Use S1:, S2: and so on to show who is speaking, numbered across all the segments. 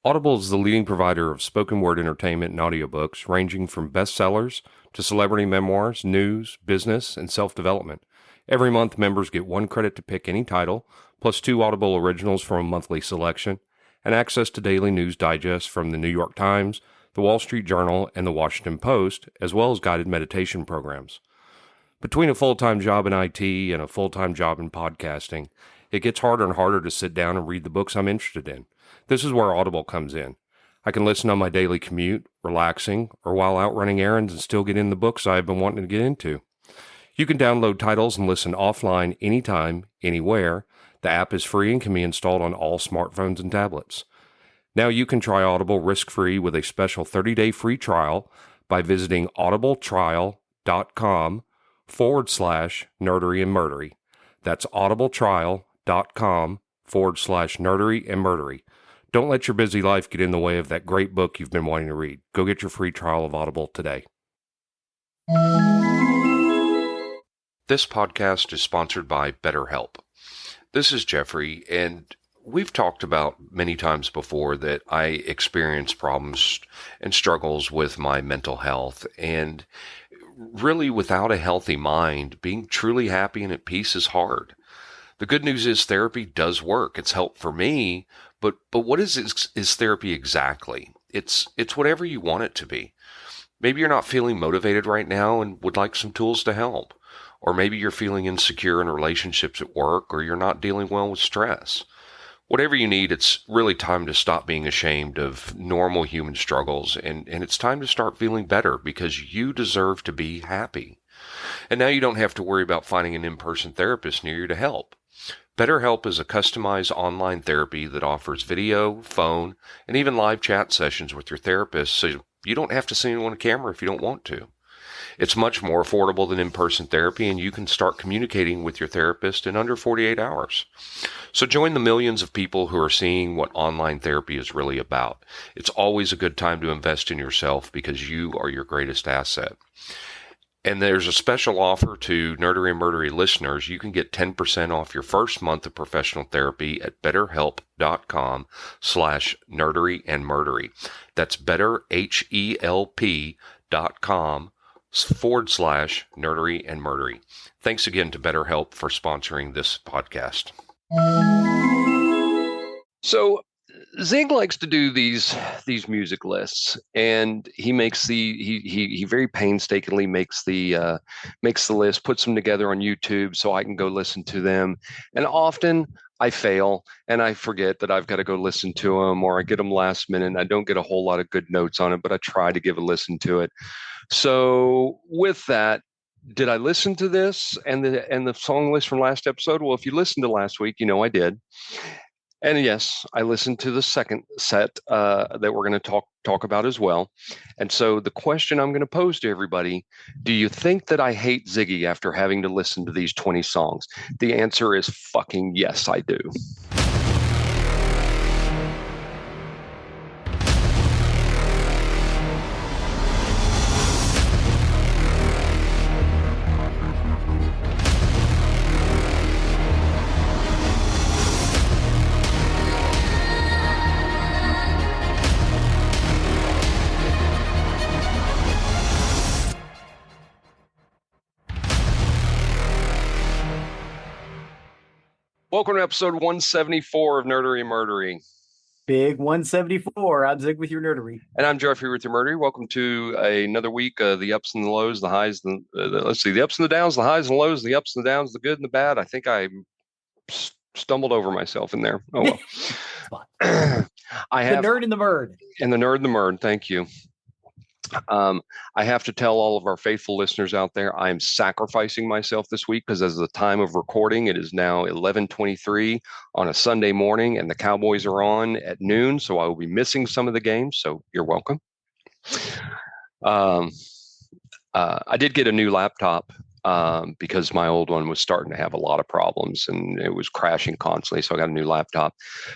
S1: Audible is the leading provider of spoken word entertainment and audiobooks, ranging from bestsellers to celebrity memoirs, news, business, and self-development. Every month, members get 1 credit to pick any title, plus 2 Audible originals from a monthly selection, and access to daily news digests from the New York Times, the Wall Street Journal, and the Washington Post, as well as guided meditation programs. Between a full-time job in IT and a full-time job in podcasting, it gets harder and harder to sit down and read the books I'm interested in. This is where Audible comes in. I can listen on my daily commute, relaxing, or while out running errands and still get in the books I've been wanting to get into. You can download titles and listen offline anytime, anywhere. The app is free and can be installed on all smartphones and tablets. Now you can try Audible risk-free with a special 30-day free trial by visiting audibletrial.com/nerdery and murdery. That's audibletrial.com/nerdery and murdery. Don't let your busy life get in the way of that great book you've been wanting to read. Go get your free trial of Audible today. This podcast is sponsored by BetterHelp. This is Geoffrey, and we've talked about many times before that I experience problems and struggles with my mental health, and really without a healthy mind, being truly happy and at peace is hard. The good news is therapy does work. It's helped for me, but what is therapy exactly? It's whatever you want it to be. Maybe you're not feeling motivated right now and would like some tools to help. Or maybe you're feeling insecure in relationships at work, or you're not dealing well with stress. Whatever you need, it's really time to stop being ashamed of normal human struggles, and it's time to start feeling better because you deserve to be happy. And now you don't have to worry about finding an in-person therapist near you to help. BetterHelp is a customized online therapy that offers video, phone, and even live chat sessions with your therapist, so you don't have to see anyone on camera if you don't want to. It's much more affordable than in-person therapy, and you can start communicating with your therapist in under 48 hours. So join the millions of people who are seeing what online therapy is really about. It's always a good time to invest in yourself because you are your greatest asset. And there's a special offer to Nerdery and Murdery listeners. You can get 10% off your first month of professional therapy at betterhelp.com/nerdery and murdery. That's betterhelp.com/nerdery and murdery. Thanks again to BetterHelp for sponsoring this podcast. So Zig likes to do these music lists, and he makes he very painstakingly makes the list, puts them together on YouTube so I can go listen to them. And often I fail and I forget that I've got to go listen to them, or I get them last minute and I don't get a whole lot of good notes on it, but I try to give a listen to it. So with that, did I listen to this and the song list from last episode? Well, if you listened to last week, you know I did. And yes, I listened to the second set that we're going to talk about as well. And so the question I'm going to pose to everybody, do you think that I hate Ziggy after having to listen to these 20 songs? The answer is fucking yes, I do. Welcome to episode 174 of Nerdery and Murdery.
S2: Big 174. I'm Zig with your nerdery.
S1: And I'm Geoffrey with your murdery. Welcome to another week, the ups and the lows, the highs, the ups and the downs, the highs and lows, the ups and the downs, the good and the bad. I think I stumbled over myself in there. Oh, well. I have
S2: the nerd and the murd.
S1: And the nerd and the murd. Thank you. I have to tell all of our faithful listeners out there, I am sacrificing myself this week because as of the time of recording, it is now 11:23 on a Sunday morning, and the Cowboys are on at noon, so I will be missing some of the games, so you're welcome. I did get a new laptop because my old one was starting to have a lot of problems, and it was crashing constantly, so I got a new laptop.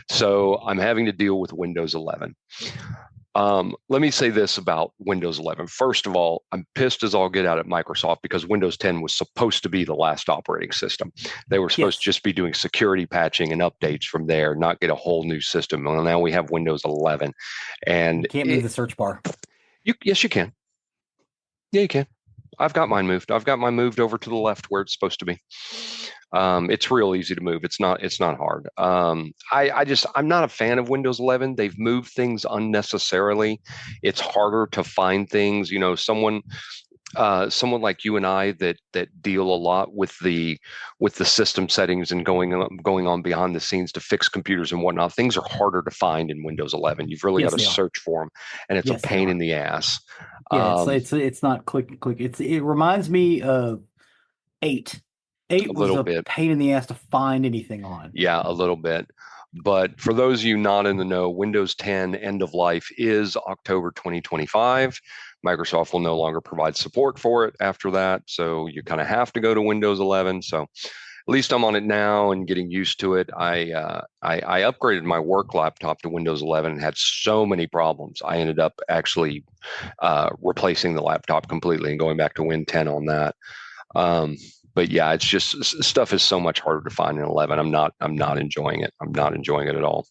S1: So I'm having to deal with Windows 11. Let me say this about Windows 11. First of all, I'm pissed as all get out at Microsoft because Windows 10 was supposed to be the last operating system. They were supposed to
S2: Yes.
S1: just be doing security patching and updates from there, not get a whole new system. Well, now we have Windows 11,
S2: You
S1: and
S2: can't move the search bar.
S1: yes, you can. Yeah, you can. I've got mine moved. I've got mine moved over to the left where it's supposed to be. It's real easy to move. It's not hard. I'm not a fan of Windows 11. They've moved things unnecessarily. It's harder to find things. Someone like you and I that deal a lot with the system settings and going on behind the scenes to fix computers and whatnot. Things are harder to find in Windows 11. You've really got
S2: Yes,
S1: to
S2: they are.
S1: search for them, and it's a
S2: Yes, they
S1: pain in
S2: are.
S1: the ass.
S2: Yeah,
S1: Um,
S2: it's not click. It reminds me of 8.
S1: a
S2: 8 was
S1: little
S2: a
S1: bit.
S2: pain in the ass to find anything on.
S1: Yeah, a little bit. But for those of you not in the know, Windows 10 end of life is October 2025. Microsoft will no longer provide support for it after that. So you kind of have to go to Windows 11. So at least I'm on it now and getting used to it. I upgraded my work laptop to Windows 11 and had so many problems. I ended up actually replacing the laptop completely and going back to Win 10 on that. Um, but yeah, it's just stuff is so much harder to find in 11. I'm not enjoying it. I'm not enjoying it at all.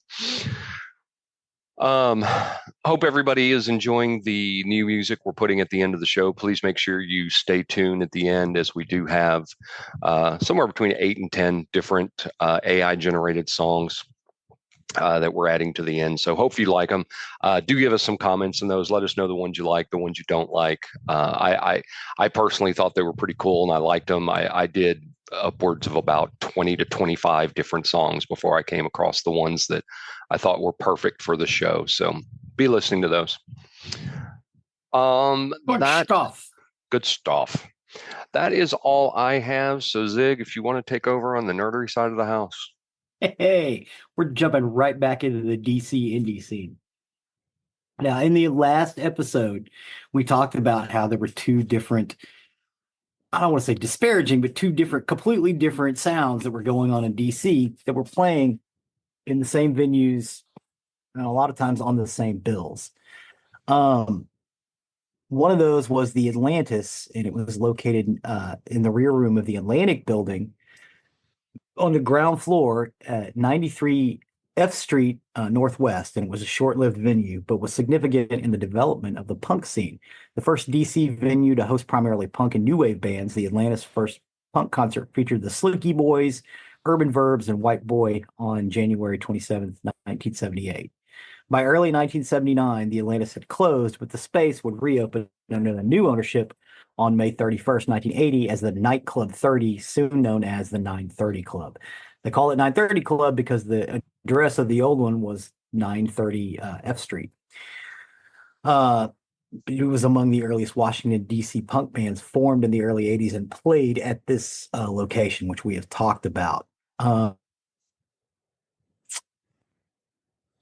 S1: Hope everybody is enjoying the new music we're putting at the end of the show. Please make sure you stay tuned at the end as we do have somewhere between 8 and 10 different AI generated songs that we're adding to the end. So hope you like them. Do give us some comments in those. Let us know the ones you like, the ones you don't like. I personally thought they were pretty cool and I liked them. I did upwards of about 20 to 25 different songs before I came across the ones that I thought were perfect for the show. So be listening to those.
S2: Good
S1: That
S2: stuff.
S1: good stuff. That is all I have. So Zig, if you want to take over on the nerdery side of the house.
S2: Hey, we're jumping right back into the DC indie scene. Now, in the last episode, we talked about how there were two different, I don't want to say disparaging, but two different, completely different sounds that were going on in DC that were playing in the same venues and a lot of times on the same bills. Um, One of those was the Atlantis, and it was located in the rear room of the Atlantic building on the ground floor at 93 F Street Northwest, and it was a short-lived venue, but was significant in the development of the punk scene. The first DC venue to host primarily punk and new wave bands, the Atlantis' first punk concert featured the Slinky Boys, Urban Verbs, and White Boy on January 27th, 1978. By early 1979, the Atlantis had closed, but the space would reopen under the new ownership on May 31st, 1980, as the Nightclub 30, soon known as the 930 Club. They call it 930 Club because the address of the old one was 930 F Street. It was among the earliest Washington, D.C. punk bands formed in the early 80s and played at this location, which we have talked about.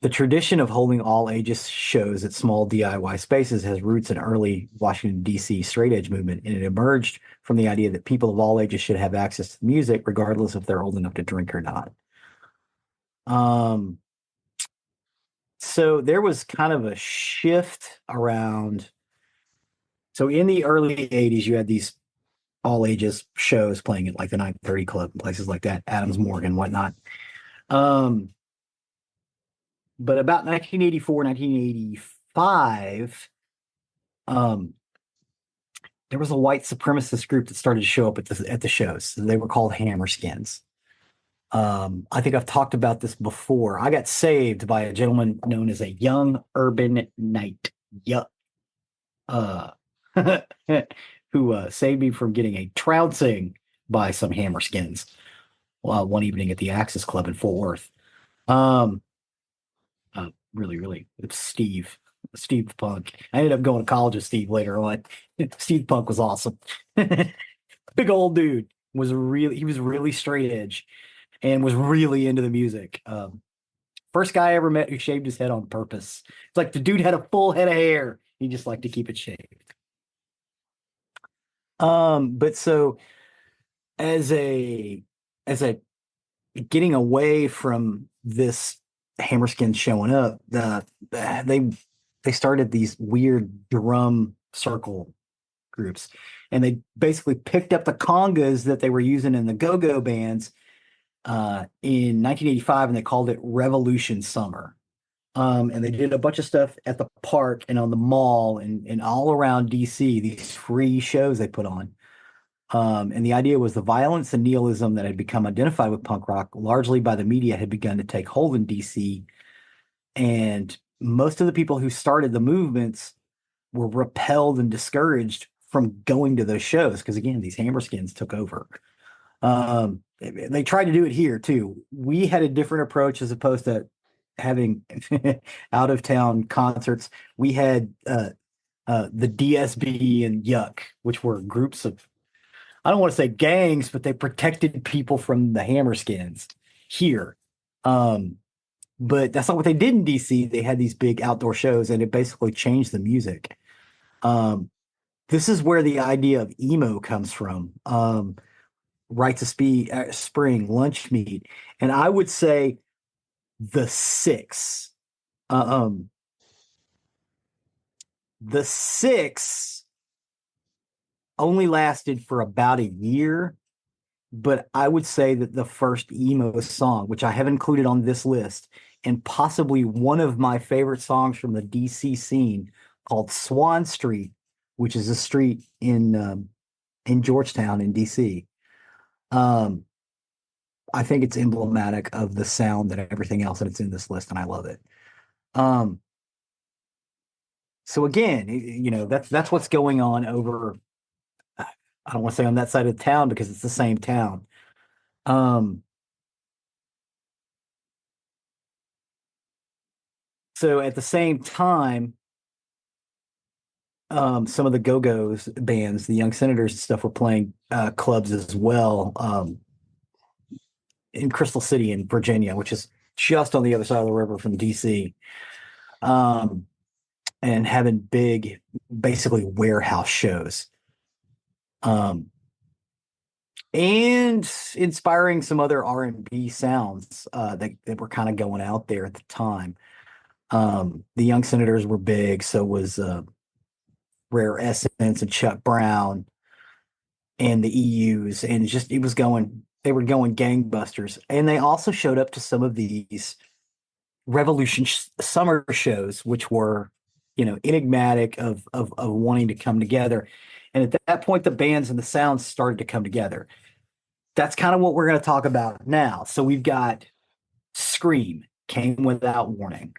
S2: The tradition of holding all ages shows at small DIY spaces has roots in early Washington, D.C. straight edge movement, and it emerged from the idea that people of all ages should have access to music, regardless if they're old enough to drink or not. So there was kind of a shift around. So in the early 80s, you had these all ages shows playing at like the 930 Club and places like that, Adams Morgan, whatnot. Um, but about 1984, 1985, there was a white supremacist group that started to show up at the shows. They were called Hammerskins. I think I've talked about this before. I got saved by a gentleman known as a young urban knight. Yeah. Uh, who saved me from getting a trouncing by some Hammerskins one evening at the Axis Club in Fort Worth. Um, really, really, it's Steve the Punk. I ended up going to college with Steve later on. Steve Punk was awesome. Big old dude he was really straight edge and was really into the music. First guy I ever met who shaved his head on purpose. It's like the dude had a full head of hair. He just liked to keep it shaved. But so as a as a getting away from this Hammerskin showing up, they they started these weird drum circle groups, and they basically picked up the congas that they were using in the go-go bands in 1985, and they called it Revolution Summer. And they did a bunch of stuff at the park and on the mall and all around DC, these free shows they put on. And the idea was the violence and nihilism that had become identified with punk rock, largely by the media, had begun to take hold in DC. And most of the people who started the movements were repelled and discouraged from going to those shows because, again, these Hammerskins took over. They tried to do it here too. We had a different approach as opposed to having out of town concerts. We had the DSB and Yuck, which were groups of, I don't want to say gangs, but they protected people from the Hammerskins here. But that's not what they did in DC. They had these big outdoor shows, and it basically changed the music. This is where the idea of emo comes from. Rites of Spring, Lunch Meat, and I would say the Six. The Six only lasted for about a year, but I would say that the first emo song, which I have included on this list, and possibly one of my favorite songs from the DC scene, called Swan Street, which is a street in Georgetown in DC. I think it's emblematic of the sound and everything else, and it's in this list, and I love it. So again, that's what's going on over. I don't want to say on that side of town because it's the same town. So at the same time, some of the Go-Go's bands, the Young Senators and stuff, were playing clubs as well in Crystal City in Virginia, which is just on the other side of the river from DC, and having big, basically warehouse shows. And inspiring some other R&B sounds that were kind of going out there at the time. The Young Senators were big, so was Rare Essence and Chuck Brown and the EUs, and they were going gangbusters. And they also showed up to some of these Revolution summer shows, which were, enigmatic of wanting to come together. And at that point, the bands and the sounds started to come together. That's kind of what we're going to talk about now. So we've got Scream, Came Without Warning.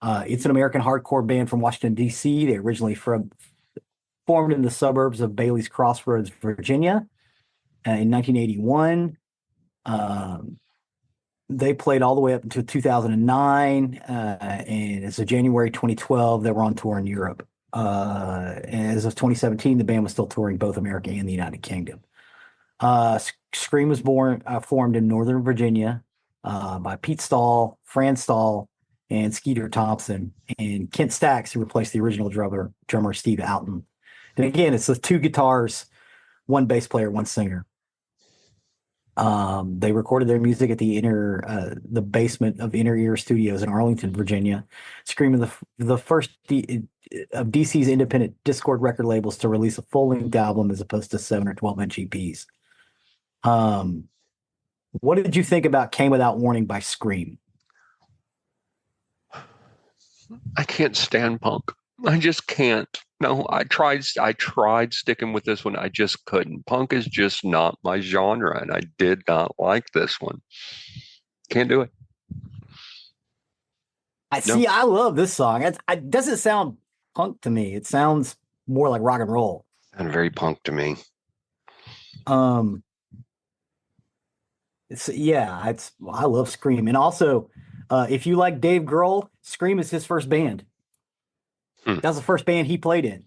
S2: It's an American hardcore band from Washington, D.C. They originally formed in the suburbs of Bailey's Crossroads, Virginia, in 1981. They played all the way up until 2009, and as of January 2012, they were on tour in Europe. As of 2017, the band was still touring both America and the United Kingdom. Scream was formed in Northern Virginia by Pete Stahl, Fran Stahl, and Skeeter Thompson, and Kent Stacks, who replaced the original drummer Steve Outen. And again, it's the two guitars, one bass player, one singer. They recorded their music at the basement of Inner Ear Studios in Arlington, Virginia. Scream is the first of DC's independent Discord record labels to release a full-length album as opposed to 7 or 12-inch EPs. What did you think about Came Without Warning by Scream?
S1: I can't stand punk. I just can't. No, I tried sticking with this one. I just couldn't. Punk is just not my genre, and I did not like this one. Can't do it. No.
S2: I love this song. It doesn't sound punk to me. It sounds more like rock and roll.
S1: And very punk to me.
S2: I love Scream. And also, if you like Dave Grohl, Scream is his first band. That was the first band he played in.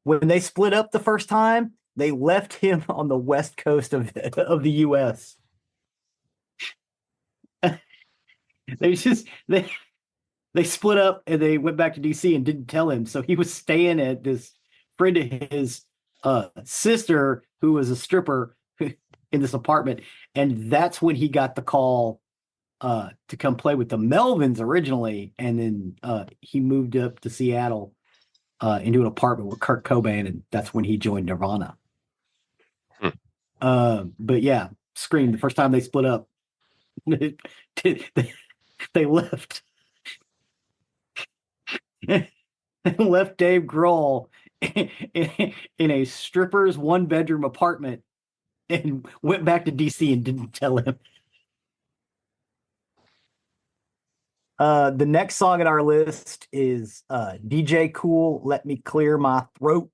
S2: When they split up the first time, they left him on the west coast of the U.S. They split up and they went back to DC and didn't tell him. So he was staying at this friend of his sister, who was a stripper, in this apartment, and that's when he got the call to come play with the Melvins originally, and then he moved up to Seattle into an apartment with Kurt Cobain, and that's when he joined Nirvana.
S1: Hmm.
S2: But yeah, Scream, the first time they split up, they left. Left Dave Grohl in a stripper's one-bedroom apartment and went back to DC and didn't tell him. The next song on our list is DJ Cool, Let Me Clear My Throat.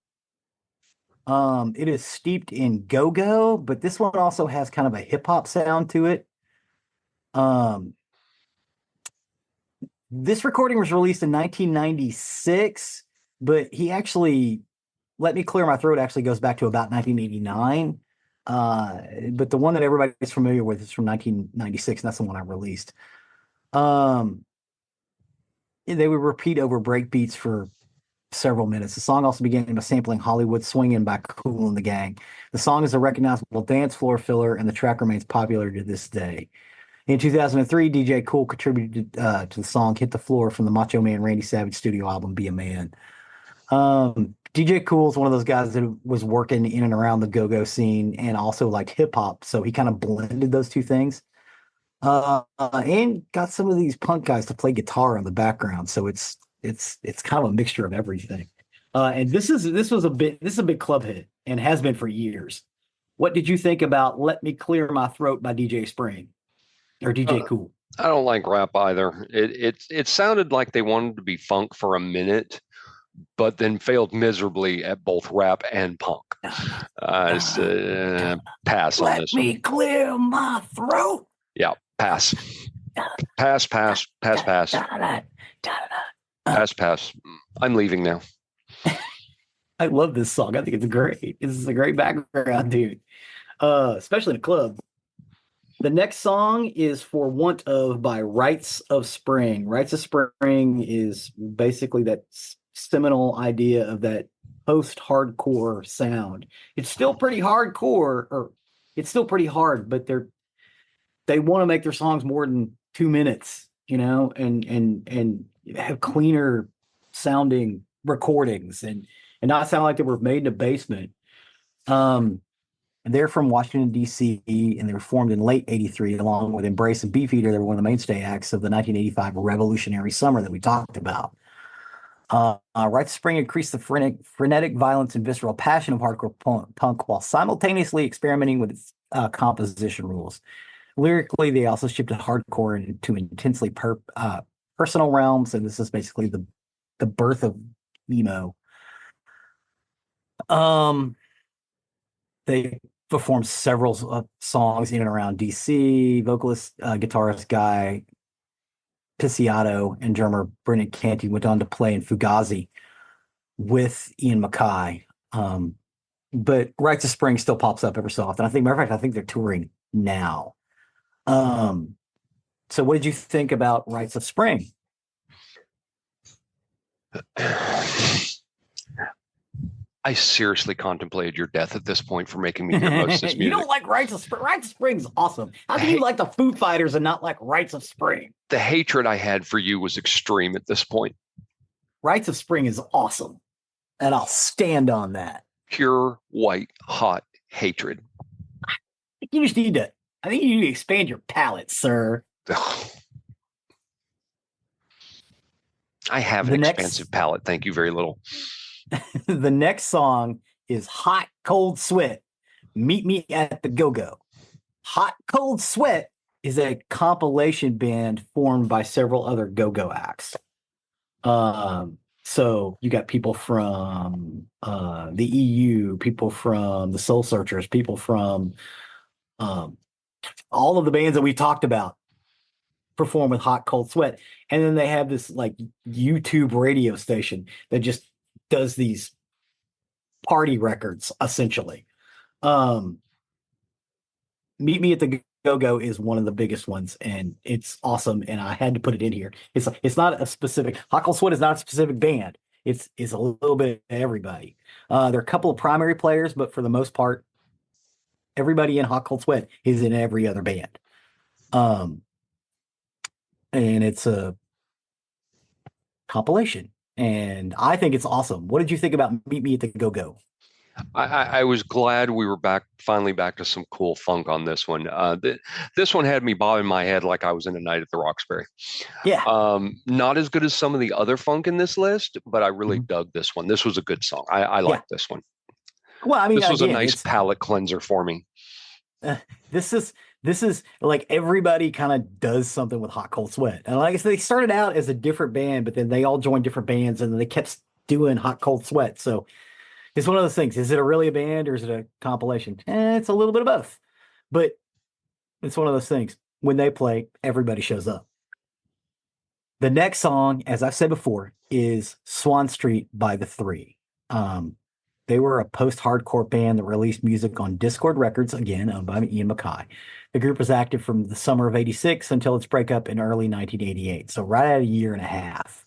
S2: It is steeped in go-go, but this one also has kind of a hip-hop sound to it. This recording was released in 1996, but he actually, Let Me Clear My Throat actually goes back to about 1989. But the one that everybody's familiar with is from 1996, and that's the one I released. They would repeat over break beats for several minutes. The song also began by sampling Hollywood Swingin' by Kool and the Gang. The song is a recognizable dance floor filler, and the track remains popular to this day. In 2003, DJ Kool contributed to the song Hit the Floor from the Macho Man Randy Savage studio album Be a Man. DJ Kool is one of those guys that was working in and around the go-go scene and also like hip hop. So he kind of blended those two things. And got some of these punk guys to play guitar in the background. So it's kind of a mixture of everything. And this is a big club hit and has been for years. What did you think about Let Me Clear My Throat by DJ Spring or DJ Kool?
S1: I don't like rap either. It sounded like they wanted to be funk for a minute, but then failed miserably at both rap and punk. Pass on
S2: Let
S1: this
S2: me
S1: one.
S2: clear my throat.
S1: Yeah, pass. Pass. Pass. I'm leaving now.
S2: I love this song. I think it's great. This is a great background, dude. Especially in a club. The next song is For Want Of by Rites of Spring. Rites of Spring is basically that seminal idea of that post-hardcore sound. It's still pretty hardcore, or it's still pretty hard, but they want to make their songs more than 2 minutes, and have cleaner sounding recordings and not sound like they were made in a basement. They're from Washington, D.C., and they were formed in late 83, along with Embrace and Beefeater. They were one of the mainstay acts of the 1985 Revolutionary Summer that we talked about. Rites of Spring increased the frenetic violence and visceral passion of hardcore punk while simultaneously experimenting with its composition rules. Lyrically, they also shifted hardcore into intensely personal realms, and this is basically the birth of emo. They performed several songs in and around DC. Vocalist, guitarist Guy Picciotto and drummer Brendan Canty went on to play in Fugazi with Ian MacKaye. But Rites of Spring still pops up every so often. Matter of fact, I think they're touring now. So what did you think about Rites of Spring?
S1: I seriously contemplated your death at this point for making me hear most of this music.
S2: You don't like Rites of Spring? Rites of Spring's awesome. How can you like the Foo Fighters and not like Rites of Spring?
S1: The hatred I had for you was extreme at this point.
S2: Rites of Spring is awesome, and I'll stand on that.
S1: Pure, white, hot hatred.
S2: I think you need to expand your palate, sir.
S1: I have an expansive palate. Thank you very little.
S2: The next song is Hot Cold Sweat. Meet Me at the Go-Go. Hot Cold Sweat is a compilation band formed by several other go-go acts. So you got people from the EU, people from the Soul Searchers, people from all of the bands that we talked about perform with Hot Cold Sweat. And then they have this like YouTube radio station that just does these party records essentially. Meet Me at the Go-Go is one of the biggest ones, and it's awesome, and I had to put it in here. It's not a specific Hot Cold Sweat is not a specific band. It's a little bit of everybody. There are a couple of primary players, but for the most part, everybody in Hot Cold Sweat is in every other band. and it's a compilation. And I think it's awesome. What did you think about Meet Me at the Go-Go?
S1: I was glad we were finally back to some cool funk on this one. This one had me bobbing my head like I was in a night at the Roxbury.
S2: Yeah.
S1: Not as good as some of the other funk in this list, but I really
S2: Mhm.
S1: dug this one. This was a good song. I
S2: Yeah.
S1: like this one.
S2: Well, I mean,
S1: This was a
S2: again,
S1: nice
S2: it's
S1: palate cleanser for me.
S2: uh, this is this is like everybody kind of does something with Hot Cold Sweat. And like I said, they started out as a different band, but then they all joined different bands and then they kept doing Hot Cold Sweat. So it's one of those things. Is it really a band or is it a compilation? It's a little bit of both. But it's one of those things. When they play, everybody shows up. The next song, as I've said before, is Swan Street by the Three. Um, they were a post-hardcore band that released music on Discord Records, again, owned by Ian MacKaye. The group was active from the summer of '86 until its breakup in early 1988, so right at a year and a half.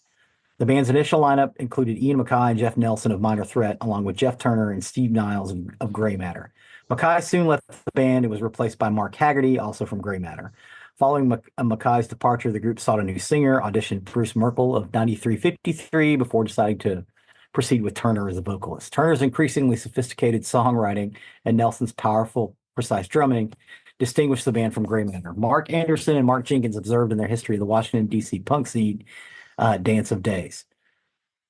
S2: The band's initial lineup included Ian MacKaye and Jeff Nelson of Minor Threat, along with Jeff Turner and Steve Niles of Grey Matter. MacKaye soon left the band and was replaced by Mark Haggerty, also from Grey Matter. Following MacKaye's departure, the group sought a new singer, auditioned Bruce Merkel of 9353 before deciding to proceed with Turner as a vocalist. Turner's increasingly sophisticated songwriting and Nelson's powerful, precise drumming distinguished the band from Grey Matter. Mark Anderson and Mark Jenkins observed in their history of the Washington, D.C. punk scene Dance of Days.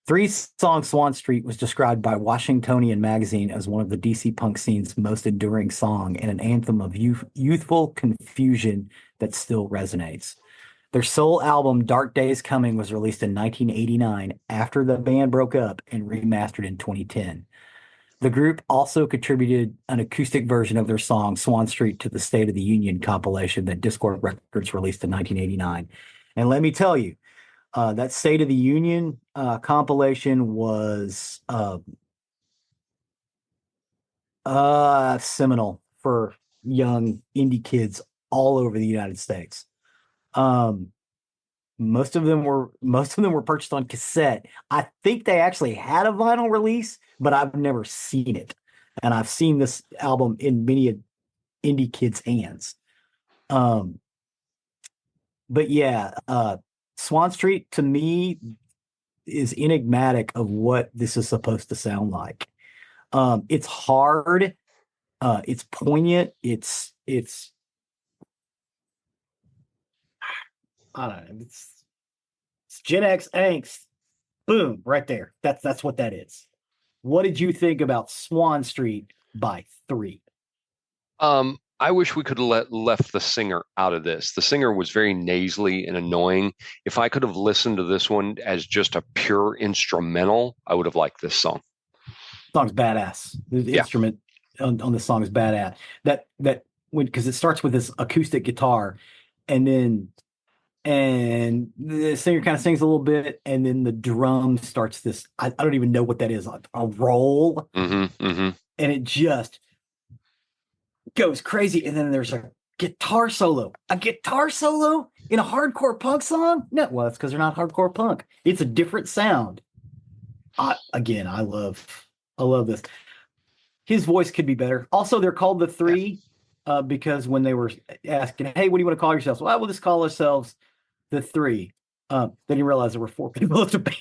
S2: Three Song Swan Street was described by Washingtonian magazine as one of the DC punk scene's most enduring song and an anthem of youthful confusion that still resonates. Their sole album, Dark Days Coming, was released in 1989 after the band broke up and remastered in 2010. The group also contributed an acoustic version of their song Swan Street to the State of the Union compilation that Discord Records released in 1989. And let me tell you, that State of the Union compilation was seminal for young indie kids all over the United States. Um, most of them were purchased on cassette. I think they actually had a vinyl release, but I've never seen it. And I've seen this album in many indie kids' hands. Um, but yeah, Swan Street to me is enigmatic of what this is supposed to sound like. It's hard, it's poignant, it's I don't know, it's Gen X angst. Boom, right there. That's what that is. What did you think about Swan Street by Three?
S1: I wish we could have left the singer out of this. The singer was very nasally and annoying. If I could have listened to this one as just a pure instrumental, I would have liked this song.
S2: Song's badass. The
S1: Yeah.
S2: instrument on the song is badass. That when because it starts with this acoustic guitar, and then and the singer kind of sings a little bit, and then the drum starts this. I don't even know what that is, a roll,
S1: Mm-hmm.
S2: and it just goes crazy. And then there's a guitar solo in a hardcore punk song. No, well, it's because they're not hardcore punk. It's a different sound. Again, I love this. His voice could be better. Also, they're called the
S1: Yeah.
S2: Three because when they were asking, "Hey, what do you want to call yourselves?" Well, we'll just call ourselves the Three. Then you realize there were four people at the band,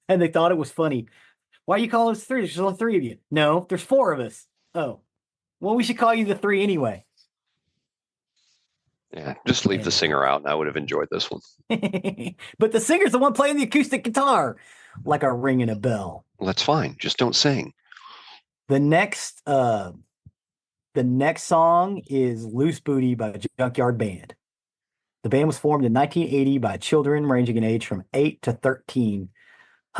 S2: and they thought it was funny. Why you call us three? There's only three of you. No, there's four of us. Oh, well, we should call you the Three anyway.
S1: Yeah. Just leave the
S2: And
S1: singer out, and I would have enjoyed this one.
S2: but the singer's the one playing the acoustic guitar, like a ringing a bell.
S1: Well, that's fine. Just don't sing.
S2: The next, uh, the next song is "Loose Booty" by Junkyard Band. The band was formed in 1980 by children ranging in age from 8 to 13,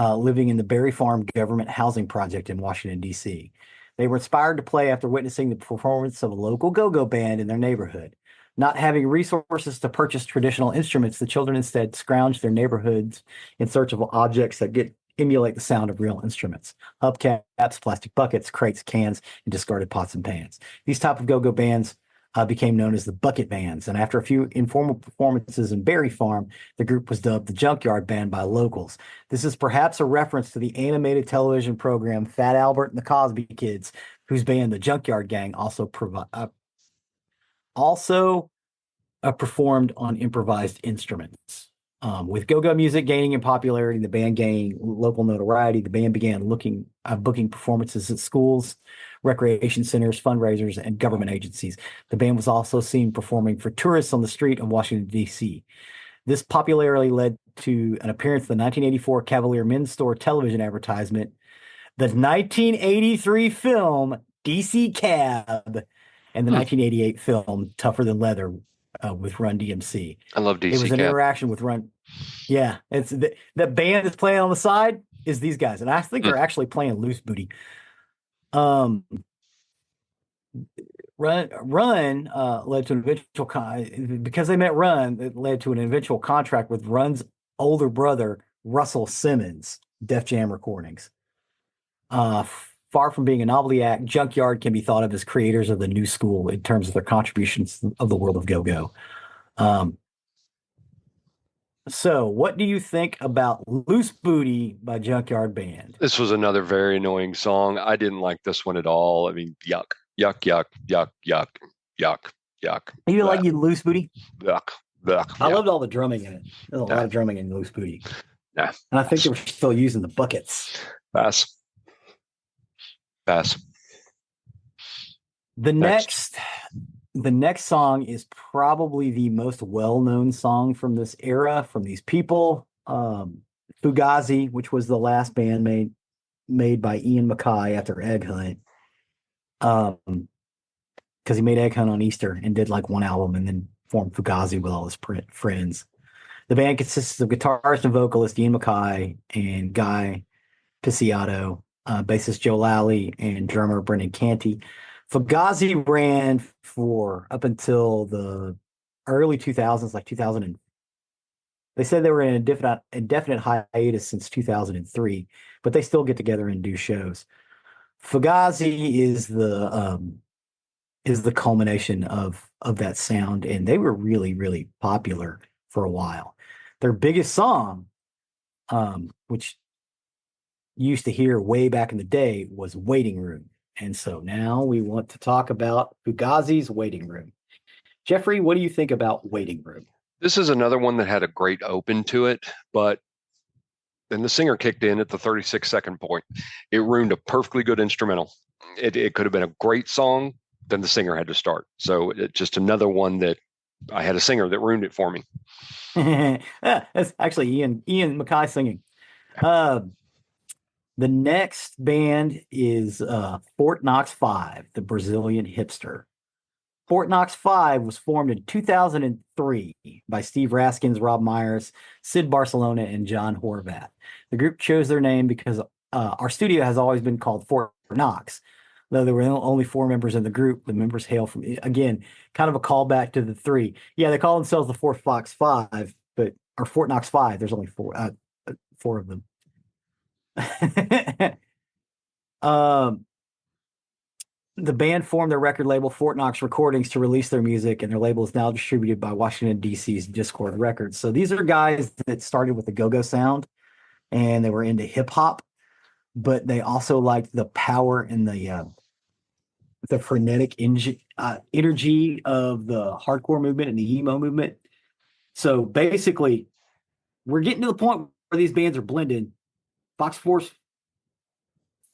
S2: living in the Berry Farm Government Housing Project in Washington, D.C. They were inspired to play after witnessing the performance of a local go-go band in their neighborhood. Not having resources to purchase traditional instruments, the children instead scrounged their neighborhoods in search of objects that emulate the sound of real instruments: hubcaps, plastic buckets, crates, cans, and discarded pots and pans. These type of go-go bands became known as the Bucket Bands, and after a few informal performances in Berry Farm, the group was dubbed the Junkyard Band by locals. This is perhaps a reference to the animated television program Fat Albert and the Cosby Kids, whose band, the Junkyard Gang, also performed on improvised instruments. With go-go music gaining in popularity, the band gained local notoriety. The band began booking performances at schools, recreation centers, fundraisers, and government agencies. The band was also seen performing for tourists on the street in Washington, D.C. This popularity led to an appearance in the 1984 Cavalier Men's Store television advertisement, the 1983 film DC Cab, and the 1988 film Tougher Than Leather with Run DMC.
S1: I love
S2: It was
S1: DC
S2: an
S1: Cab.
S2: interaction with Run. Yeah, it's the band that's playing on the side is these guys, and I think they're actually playing Loose Booty. Run led to an eventual because they met Run, it led to an eventual contract with Run's older brother, Russell Simmons, Def Jam Recordings. Far from being a novelty act, Junkyard can be thought of as creators of the new school in terms of their contributions of the world of go-go. So what do you think about Loose Booty by Junkyard Band?
S1: This was another very annoying song. I didn't like this one at all. I mean, yuck, yuck, yuck, yuck, yuck, yuck, yuck.
S2: You didn't like you Loose Booty?
S1: Yuck, yuck.
S2: I loved all the drumming in it. There's a lot of drumming in Loose Booty.
S1: Nah.
S2: And I think they were still using the buckets.
S1: Pass.
S2: The next song is probably the most well-known song from this era, from these people. Fugazi, which was the last band made by Ian MacKaye after Egg Hunt. Because he made Egg Hunt on Easter and did like one album and then formed Fugazi with all his friends. The band consists of guitarist and vocalist Ian MacKaye and Guy Picciotto, bassist Joe Lally, and drummer Brendan Canty. Fugazi ran for up until the early 2000s, like 2000. They said they were in an indefinite hiatus since 2003, but they still get together and do shows. Fugazi is the culmination of that sound, and they were really, really popular for a while. Their biggest song, which you used to hear way back in the day, was Waiting Room. And so now we want to talk about Fugazi's Waiting Room. Geoffrey, what do you think about Waiting Room?
S1: This is another one that had a great open to it, but then the singer kicked in at the 36-second point. It ruined a perfectly good instrumental. It could have been a great song, then the singer had to start. So it's just another one that I had a singer that ruined it for me.
S2: That's actually Ian MacKaye singing. The next band is Fort Knox 5, the Brazilian hipster. Fort Knox 5 was formed in 2003 by Steve Raskins, Rob Myers, Sid Barcelona, and John Horvath. The group chose their name because our studio has always been called Fort Knox. Though there were only 4 members in the group, the members hail from, again, kind of a callback to the 3. Yeah, they call themselves the Fort Knox 5, or Fort Knox 5, there's only 4 of them. The band formed their record label, Fort Knox Recordings, to release their music, and their label is now distributed by Washington, D.C.'s Discord Records. So these are guys that started with the go-go sound, and they were into hip-hop, but they also liked the power and the frenetic energy of the hardcore movement and the emo movement. So basically, we're getting to the point where these bands are blended.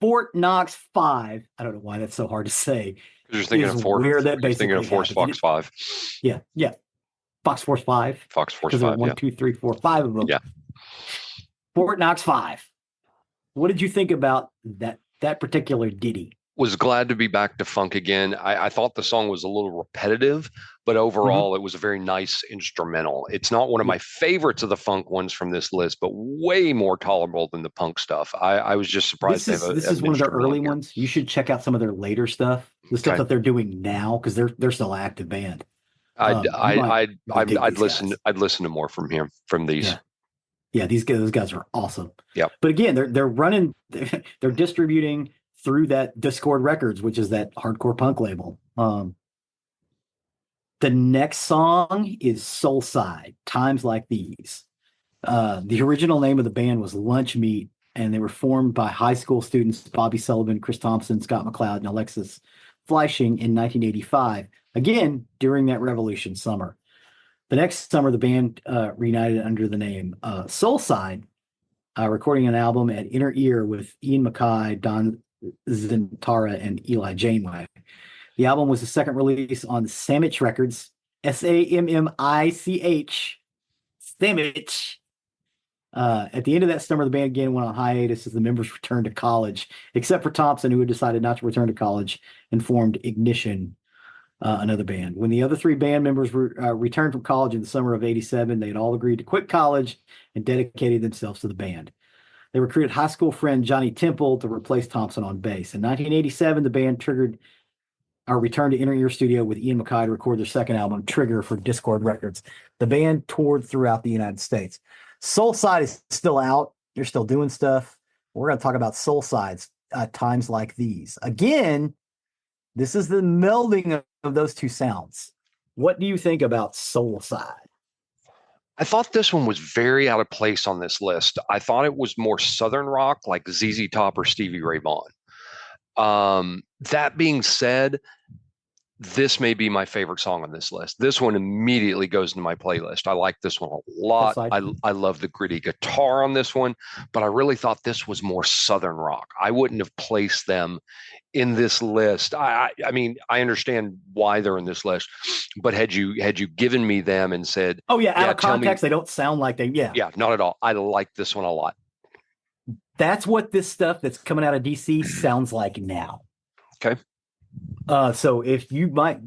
S2: Fort Knox 5. I don't know why that's so hard to say.
S1: You're thinking of Fort.
S2: Where that
S1: you're thinking of Force Fox 5.
S2: Yeah. Fox Force 5.
S1: Fox Force 5.
S2: Because there were 1, 2, 3, 4, 5 of them.
S1: Yeah.
S2: Fort Knox 5. What did you think about that particular ditty?
S1: Was glad to be back to funk again. I thought the song was a little repetitive, but overall it was a very nice instrumental. It's not one of my favorites of the funk ones from this list, but way more tolerable than the punk stuff. I was just surprised.
S2: This is one of their early ones. You should check out some of their later stuff, the stuff that they're doing now, because they're still an active band.
S1: I'd listen to more from these.
S2: Yeah, those guys are awesome.
S1: Yeah, but
S2: again, they're distributing through that Discord Records, which is that hardcore punk label. The next song is Soulside, Times Like These. The original name of the band was Lunch Meat, and they were formed by high school students Bobby Sullivan, Chris Thompson, Scott McLeod, and Alexis Fleisching in 1985, again, during that Revolution summer. The next summer, the band reunited under the name Soulside, recording an album at Inner Ear with Ian MacKaye, Don Zintara, and Eli Janeway. The album was the second release on Sammich Records, Sammich, Sammich. At the end of that summer, the band again went on hiatus as the members returned to college, except for Thompson, who had decided not to return to college and formed Ignition, another band. When the other three band members returned from college in the summer of '87, they had all agreed to quit college and dedicated themselves to the band. They recruited high school friend Johnny Temple to replace Thompson on bass. In 1987, the band returned to Inner Ear Studio with Ian MacKaye to record their second album, Trigger, for Discord Records. The band toured throughout the United States. Soulside is still out. They're still doing stuff. We're going to talk about Soulside's times like these. Again, this is the melding of those two sounds. What do you think about Soulside?
S1: I thought this one was very out of place on this list. I thought it was more Southern rock, like ZZ Top or Stevie Ray Vaughan. That being said, this may be my favorite song on this list. This one immediately goes into my playlist. I like this one a lot. I love the gritty guitar on this one, but I really thought this was more Southern rock. I wouldn't have placed them in this list. I mean, I understand why they're in this list, but had you given me them and said,
S2: "Oh yeah, out of context, they don't sound like they."
S1: Yeah, not at all. I like this one a lot.
S2: That's what this stuff that's coming out of DC sounds like now.
S1: Okay.
S2: So if you might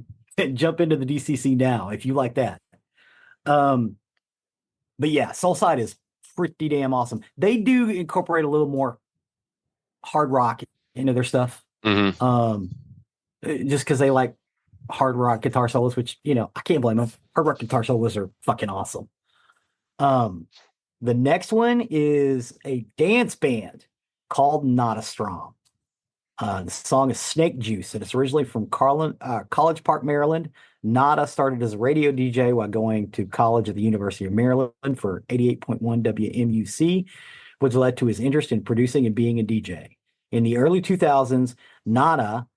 S2: jump into the DCC now, if you like that. But yeah, Soulside is pretty damn awesome. They do incorporate a little more hard rock into their stuff.
S1: Mm-hmm.
S2: Just because they like hard rock guitar solos, which, I can't blame them. Hard rock guitar solos are fucking awesome. The next one is a dance band called Nada Strom. The song is Snake Juice, and it's originally from College Park, Maryland. Nada started as a radio DJ while going to college at the University of Maryland for 88.1 WMUC, which led to his interest in producing and being a DJ. In the early 2000s, Nada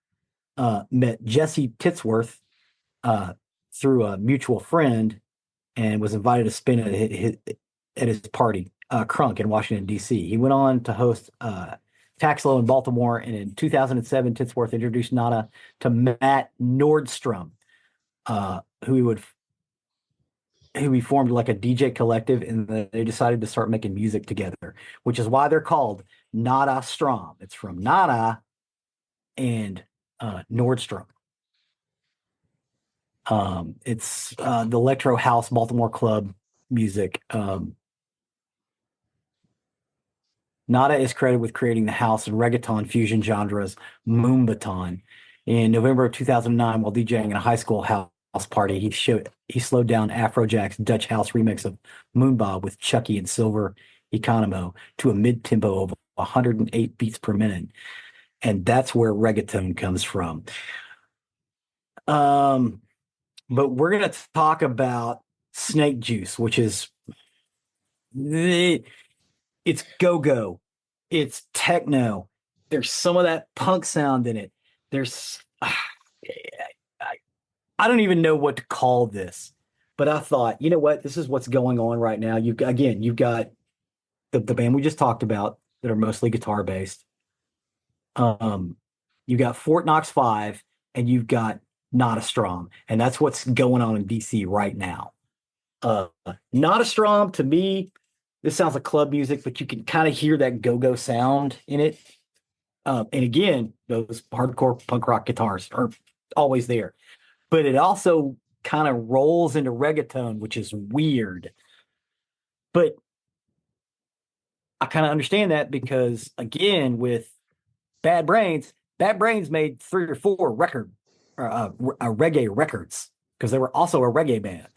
S2: met Jesse Titsworth through a mutual friend and was invited to spin at his party, Crunk, in Washington, D.C. He went on to host Taxlow in Baltimore, and in 2007, Titsworth introduced Nada to Matt Nordstrom, who he formed like a DJ collective, and they decided to start making music together, which is why they're called Nada Strom. It's from Nada and Nordstrom. It's the electro house Baltimore club music. Nada is credited with creating the house and reggaeton fusion genres Moombaton. In November of 2009, while DJing in a high school house party, he slowed down Afrojack's Dutch house remix of Moonbob with Chucky and Silver Economo to a mid-tempo of 108 beats per minute. And that's where reggaeton comes from. But we're going to talk about Snake Juice, which is... It's go-go. It's techno. There's some of that punk sound in it. There's... I don't even know what to call this. But I thought, you know what? This is what's going on right now. You've got the band we just talked about that are mostly guitar-based. You've got Fort Knox 5, and you've got Nada Strom. And that's what's going on in DC right now. Nada Strom, to me... This sounds like club music, but you can kind of hear that go-go sound in it. And again, those hardcore punk rock guitars are always there. But it also kind of rolls into reggaeton, which is weird. But I kind of understand that because, again, with Bad Brains made 3 or 4 reggae records because they were also a reggae band.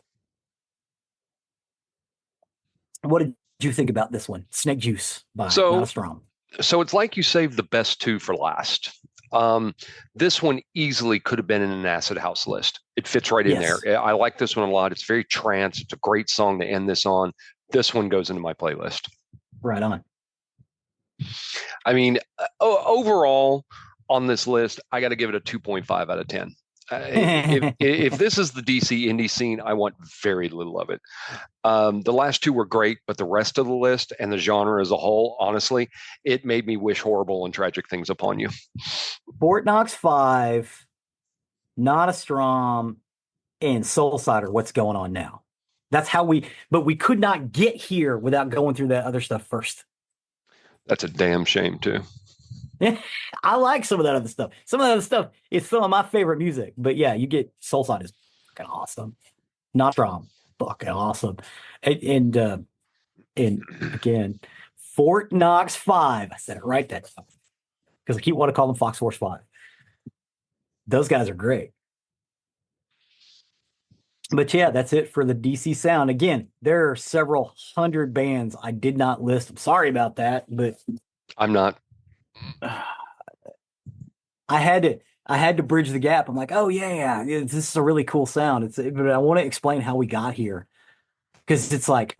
S2: What did you think about this one? Snake Juice by Nada Strom.
S1: So it's like you saved the best 2 for last. This one easily could have been in an acid house list. It fits right in there. I like this one a lot. It's very trance. It's a great song to end this on. This one goes into my playlist.
S2: Right on.
S1: I mean, overall on this list, I got to give it a 2.5 out of 10. If this is the DC indie scene, I want very little of it. The last two were great, but the rest of the list and the genre as a whole, honestly, it made me wish horrible and tragic things upon you.
S2: Fort Knox 5, Not a Strom, and Soul Cider, what's going on now? That's how but we could not get here without going through that other stuff first.
S1: That's a damn shame, too.
S2: I like some of that other stuff. Some of that other stuff is some of my favorite music. But yeah, you get Soul Side is fucking awesome. Not Strom, fucking awesome. And again, Fort Knox 5. I said it right that time. Because I keep wanting to call them Fox Force 5. Those guys are great. But yeah, that's it for the DC sound. Again, there are several hundred bands I did not list. I'm sorry about that, but
S1: I'm not.
S2: I had to bridge the gap. I'm like, oh yeah, this is a really cool sound. But I want to explain how we got here because it's like,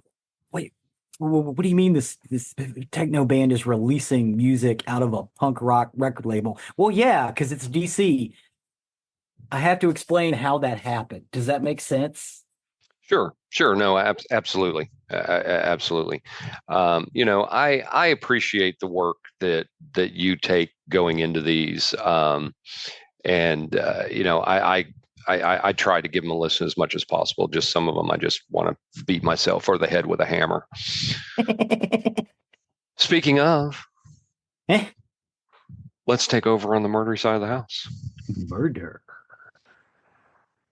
S2: wait, what do you mean this techno band is releasing music out of a punk rock record label? Well, yeah, because it's DC. I have to explain how that happened. Does that make sense?
S1: Sure. No, absolutely. Absolutely. I appreciate the work that you take going into these. I try to give them a listen as much as possible. Just some of them, I just want to beat myself over the head with a hammer. Speaking of, let's take over on the murdery side of the house.
S2: Murder.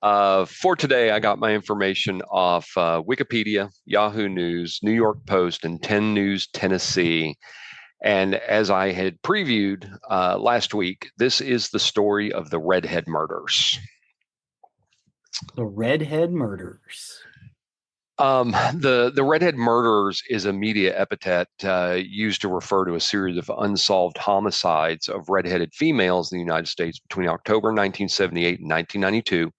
S1: For today, I got my information off Wikipedia, Yahoo News, New York Post, and 10 News Tennessee. And as I had previewed last week, this is the story of the Redhead murders.
S2: The Redhead murders.
S1: The Redhead murders is a media epithet used to refer to a series of unsolved homicides of redheaded females in the United States between October 1978 and 1992,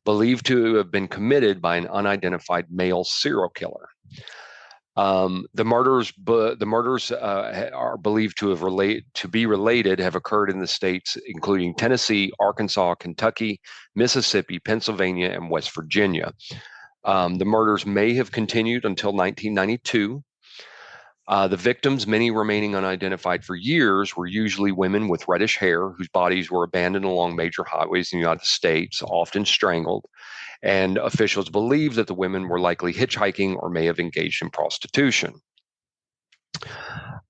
S1: believed to have been committed by an unidentified male serial killer. The murders are believed to be related have occurred in the states including Tennessee, Arkansas, Kentucky, Mississippi, Pennsylvania, and West Virginia. The murders may have continued until 1992. The victims, many remaining unidentified for years, were usually women with reddish hair whose bodies were abandoned along major highways in the United States, often strangled. And officials believe that the women were likely hitchhiking or may have engaged in prostitution.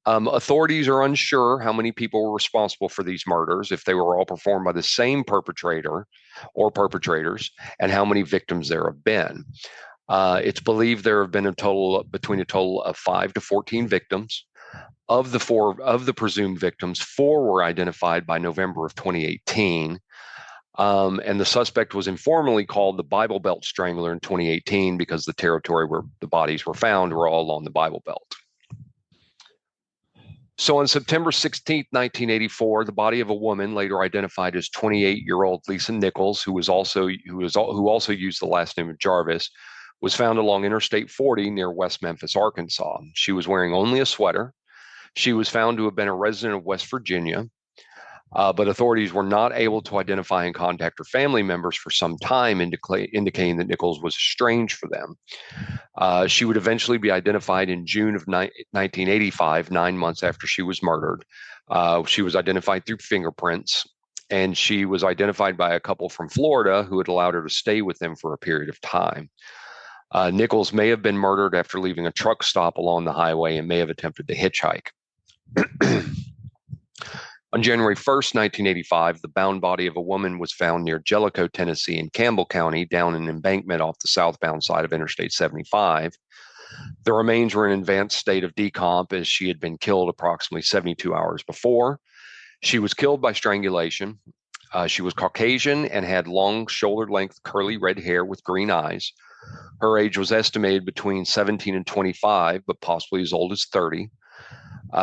S1: Authorities are unsure how many people were responsible for these murders, if they were all performed by the same perpetrator or perpetrators, and how many victims there have been. It's believed there have been between a total of 5 to 14 victims. Of the presumed victims, 4 were identified by November of 2018. And the suspect was informally called the Bible Belt Strangler in 2018 because the territory where the bodies were found were all along the Bible Belt. So on September 16th, 1984, the body of a woman later identified as 28-year-old Lisa Nichols, who also used the last name of Jarvis, was found along Interstate 40 near West Memphis, Arkansas. She was wearing only a sweater. She was found to have been a resident of West Virginia. But authorities were not able to identify and contact her family members for some time, indicating that Nichols was estranged for them. She would eventually be identified in June of 1985, 9 months after she was murdered. She was identified through fingerprints, and she was identified by a couple from Florida who had allowed her to stay with them for a period of time. Nichols may have been murdered after leaving a truck stop along the highway and may have attempted to hitchhike. On January 1st, 1985, the bound body of a woman was found near Jellicoe, Tennessee, in Campbell County, down an embankment off the southbound side of Interstate 75. The remains were in an advanced state of decomp as she had been killed approximately 72 hours before. She was killed by strangulation. She was Caucasian and had long, shoulder-length, curly red hair with green eyes. Her age was estimated between 17 and 25, but possibly as old as 30.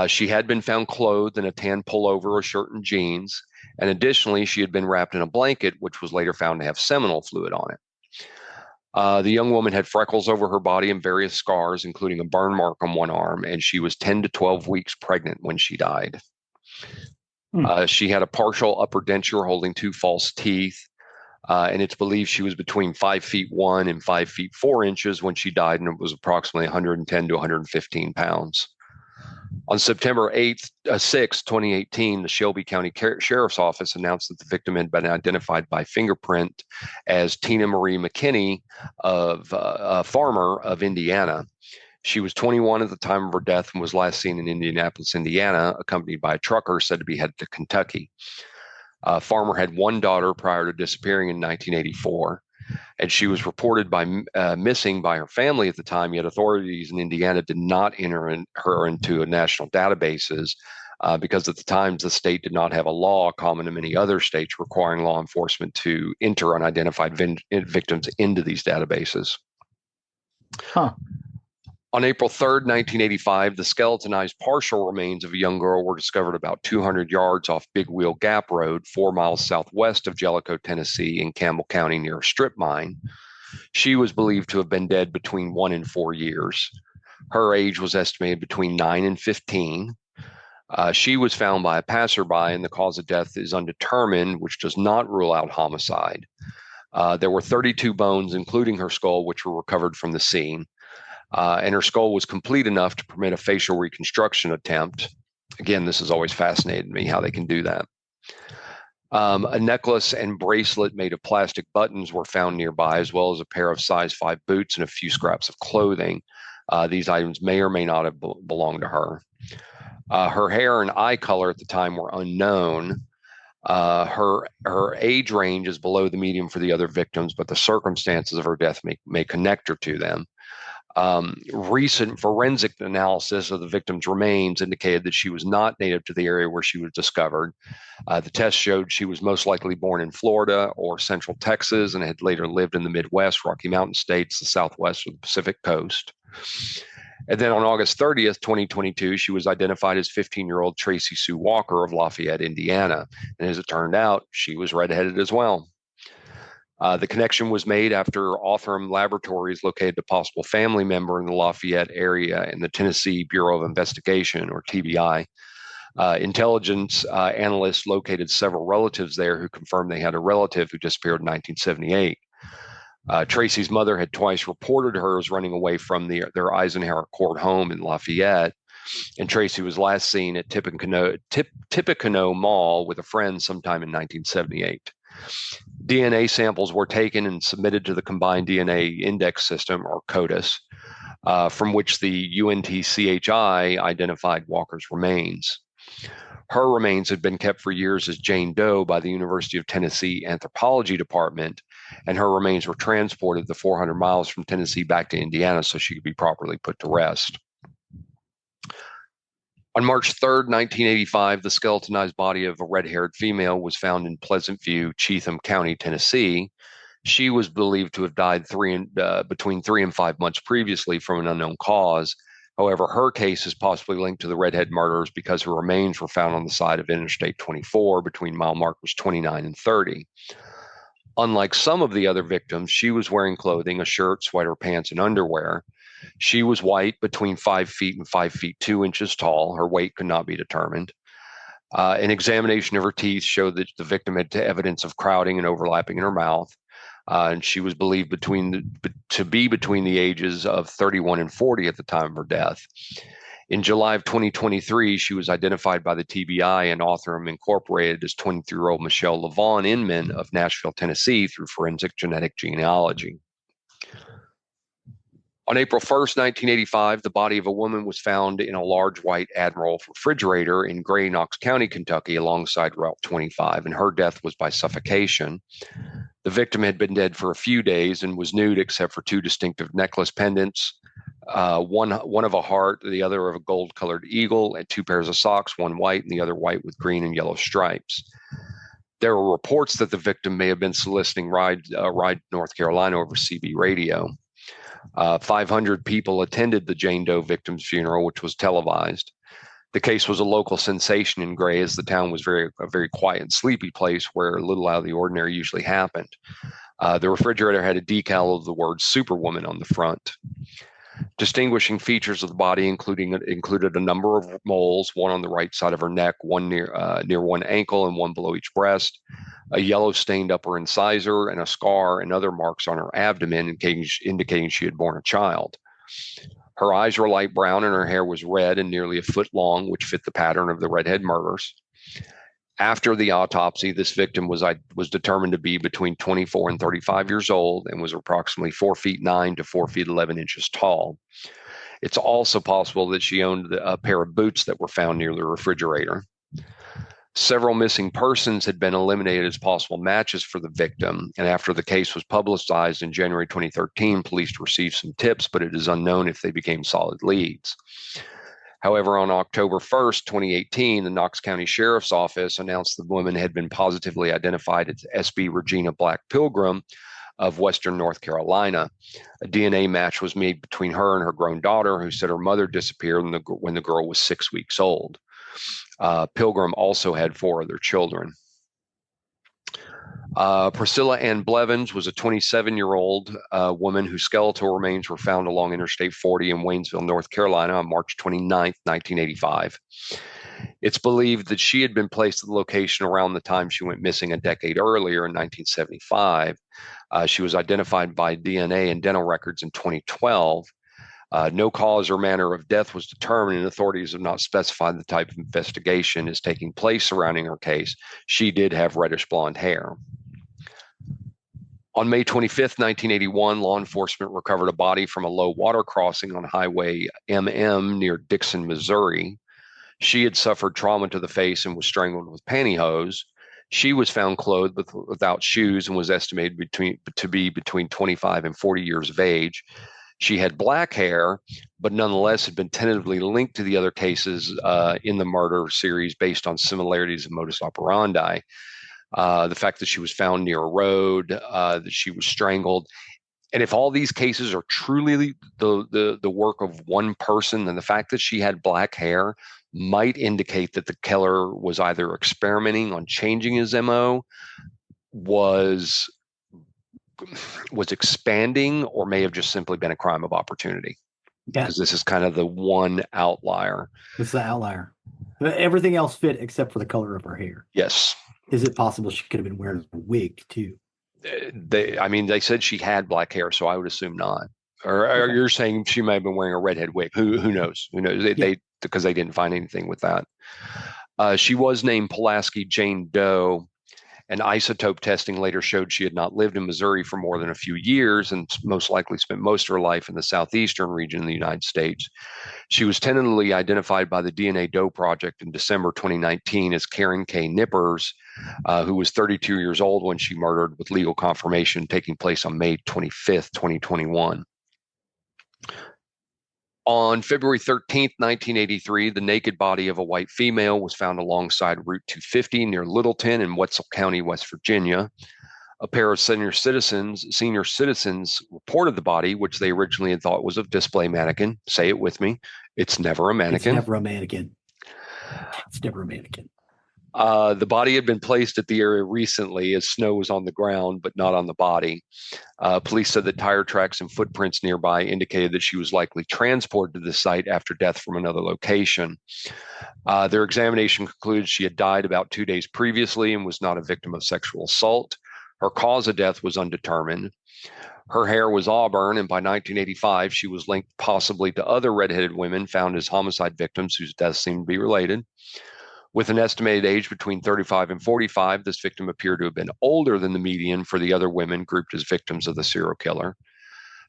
S1: She had been found clothed in a tan pullover, a shirt, and jeans. And additionally, she had been wrapped in a blanket, which was later found to have seminal fluid on it. The young woman had freckles over her body and various scars, including a burn mark on one arm, and she was 10 to 12 weeks pregnant when she died. She had a partial upper denture holding 2 false teeth. and it's believed she was between 5'1" and 5'4" when she died, and it was approximately 110 to 115 pounds. On September 6, 2018, the Shelby County Sheriff's Office announced that the victim had been identified by fingerprint as Tina Marie McKinney, a farmer of Indiana. She was 21 at the time of her death and was last seen in Indianapolis, Indiana, accompanied by a trucker said to be headed to Kentucky. Farmer had one daughter prior to disappearing in 1984, and she was reported missing by her family at the time, yet authorities in Indiana did not enter her into national databases because at the time the state did not have a law common to many other states requiring law enforcement to enter unidentified victims into these databases.
S2: Huh.
S1: On April 3rd, 1985, the skeletonized partial remains of a young girl were discovered about 200 yards off Big Wheel Gap Road, 4 miles southwest of Jellicoe, Tennessee, in Campbell County near a strip mine. She was believed to have been dead between 1 and 4 years. Her age was estimated between 9 and 15. She was found by a passerby, and the cause of death is undetermined, which does not rule out homicide. There were 32 bones, including her skull, which were recovered from the scene. And her skull was complete enough to permit a facial reconstruction attempt. Again, this has always fascinated me how they can do that. A necklace and bracelet made of plastic buttons were found nearby, as well as a pair of size 5 boots and a few scraps of clothing. These items may or may not have belonged to her. Her hair and eye color at the time were unknown. Her age range is below the median for the other victims, but the circumstances of her death may connect her to them. Recent forensic analysis of the victim's remains indicated that she was not native to the area where she was discovered. The test showed she was most likely born in Florida or Central Texas and had later lived in the Midwest, Rocky Mountain states, the Southwest, or the Pacific coast. And then on August 30th, 2022, she was identified as 15-year-old Tracy Sue Walker of Lafayette, Indiana. And as it turned out, she was redheaded as well. The connection was made after Othram Laboratories located a possible family member in the Lafayette area in the Tennessee Bureau of Investigation, or TBI. Intelligence analysts located several relatives there who confirmed they had a relative who disappeared in 1978. Tracy's mother had twice reported her as running away from their Eisenhower Court home in Lafayette, and Tracy was last seen at Tippecanoe Mall with a friend sometime in 1978. DNA samples were taken and submitted to the Combined DNA Index System, or CODIS, from which the UNTCHI identified Walker's remains. Her remains had been kept for years as Jane Doe by the University of Tennessee Anthropology Department, and her remains were transported the 400 miles from Tennessee back to Indiana so she could be properly put to rest. On March 3rd, 1985, the skeletonized body of a red-haired female was found in Pleasant View, Cheatham County, Tennessee. She was believed to have died between 3 and 5 months previously from an unknown cause. However, her case is possibly linked to the Redhead murders because her remains were found on the side of Interstate 24 between mile markers 29 and 30. Unlike some of the other victims, she was wearing clothing, a shirt, sweater, pants, and underwear. She was white, between 5 feet and 5 feet 2 inches tall. Her weight could not be determined. An examination of her teeth showed that the victim had evidence of crowding and overlapping in her mouth. And she was believed to be between the ages of 31 and 40 at the time of her death. In July of 2023, she was identified by the TBI and Othram Incorporated as 23-year-old Michelle LaVaughn Inman of Nashville, Tennessee, through forensic genetic genealogy. On April 1st, 1985, the body of a woman was found in a large white Admiral refrigerator in Gray, Knox County, Kentucky, alongside Route 25, and her death was by suffocation. The victim had been dead for a few days and was nude except for 2 distinctive necklace pendants, one of a heart, the other of a gold-colored eagle, and 2 pairs of socks, one white and the other white with green and yellow stripes. There were reports that the victim may have been soliciting ride to North Carolina over CB radio. 500 people attended the Jane Doe victim's funeral, which was televised. The case was a local sensation in Gray, as the town was a very quiet and sleepy place where little out of the ordinary usually happened. The refrigerator had a decal of the word Superwoman on the front. Distinguishing features of the body included a number of moles, one on the right side of her neck, one near one ankle, and one below each breast. a yellow stained upper incisor, and a scar and other marks on her abdomen indicating she had borne a child. Her eyes were light brown and her hair was red and nearly a foot long, which fit the pattern of the Redhead murders. After the autopsy, this victim was determined to be between 24 and 35 years old and was approximately 4 feet 9 to 4 feet 11 inches tall. It's also possible that she owned a pair of boots that were found near the refrigerator. Several missing persons had been eliminated as possible matches for the victim, and after the case was publicized in January 2013, police received some tips, but it is unknown if they became solid leads. However, on October 1st, 2018, the Knox County Sheriff's Office announced the woman had been positively identified as SB Regina Black Pilgrim of Western North Carolina. A DNA match was made between her and her grown daughter, who said her mother disappeared when the girl was 6 weeks old. Pilgrim also had 4 other children. Priscilla Ann Blevins was a 27-year-old woman whose skeletal remains were found along Interstate 40 in Waynesville, North Carolina on March 29th, 1985. It's believed that she had been placed at the location around the time she went missing a decade earlier in 1975. She was identified by DNA and dental records in 2012. No cause or manner of death was determined, and authorities have not specified the type of investigation is taking place surrounding her case. She did have reddish blonde hair. On May 25th, 1981, law enforcement recovered a body from a low water crossing on Highway MM near Dixon, Missouri. She had suffered trauma to the face and was strangled with pantyhose. She was found clothed without shoes and was estimated to be between 25 and 40 years of age. She had black hair, but nonetheless had been tentatively linked to the other cases in the murder series based on similarities of modus operandi. The fact that she was found near a road, that she was strangled. And if all these cases are truly the work of one person, then the fact that she had black hair might indicate that the killer was either experimenting on changing his MO, was expanding, or may have just simply been a crime of opportunity.
S2: Yeah,
S1: Because this is kind of the one outlier.
S2: it's the outlier. Everything else fit except for the color of her hair.
S1: Yes.
S2: Is it possible she could have been wearing a wig too?
S1: They said she had black hair, so I would assume not. Or
S2: Okay.
S1: you're saying she might have been wearing a redhead wig? Who knows? Who knows? Because they didn't find anything with that. She was named Pulaski Jane Doe, and isotope testing later showed she had not lived in Missouri for more than a few years and most likely spent most of her life in the southeastern region of the United States. She was tentatively identified by the DNA Doe Project in December 2019 as Karen K. Nippers, who was 32 years old when she murdered, with legal confirmation taking place on May 25th, 2021. On February 13th, 1983, the naked body of a white female was found alongside Route 250 near Littleton in Wetzel County, West Virginia. A pair of senior citizens reported the body, which they originally had thought was a display mannequin. Say it with me. It's never a mannequin.
S2: It's never a mannequin. It's never a mannequin.
S1: The body had been placed at the area recently as snow was on the ground, but not on the body. Police said that tire tracks and footprints nearby indicated that she was likely transported to the site after death from another location. Their examination concluded she had died about 2 days previously and was not a victim of sexual assault. Her cause of death was undetermined. Her hair was auburn, and by 1985, she was linked possibly to other redheaded women found as homicide victims whose deaths seemed to be related. With an estimated age between 35 and 45, this victim appeared to have been older than the median for the other women grouped as victims of the serial killer.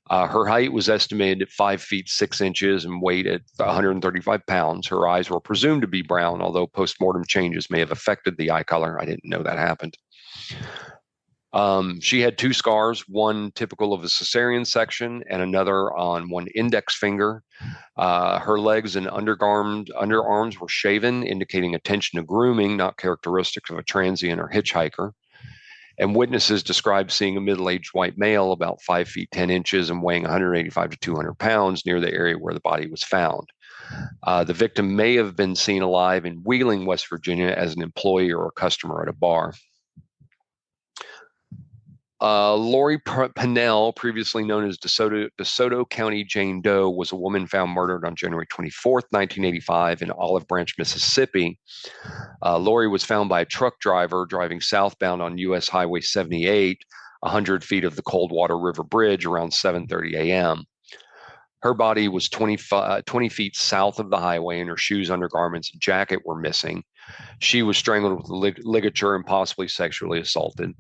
S1: Her height was estimated at 5 feet 6 inches and weighed at 135 pounds. Her eyes were presumed to be brown, although postmortem changes may have affected the eye color. I didn't know that happened. She had 2 scars, one typical of a cesarean section and another on one index finger. Her legs and underarms were shaven, indicating attention to grooming, not characteristic of a transient or hitchhiker. And witnesses described seeing a middle-aged white male about 5 feet 10 inches and weighing 185 to 200 pounds near the area where the body was found. The victim may have been seen alive in Wheeling, West Virginia as an employee or a customer at a bar. Lori Pennell, previously known as DeSoto County Jane Doe, was a woman found murdered on January 24th, 1985, in Olive Branch, Mississippi. Lori was found by a truck driver driving southbound on U.S. Highway 78, 100 feet of the Coldwater River Bridge around 7:30 a.m. Her body was 20 feet south of the highway, and her shoes, undergarments, and jacket were missing. She was strangled with ligature and possibly sexually assaulted.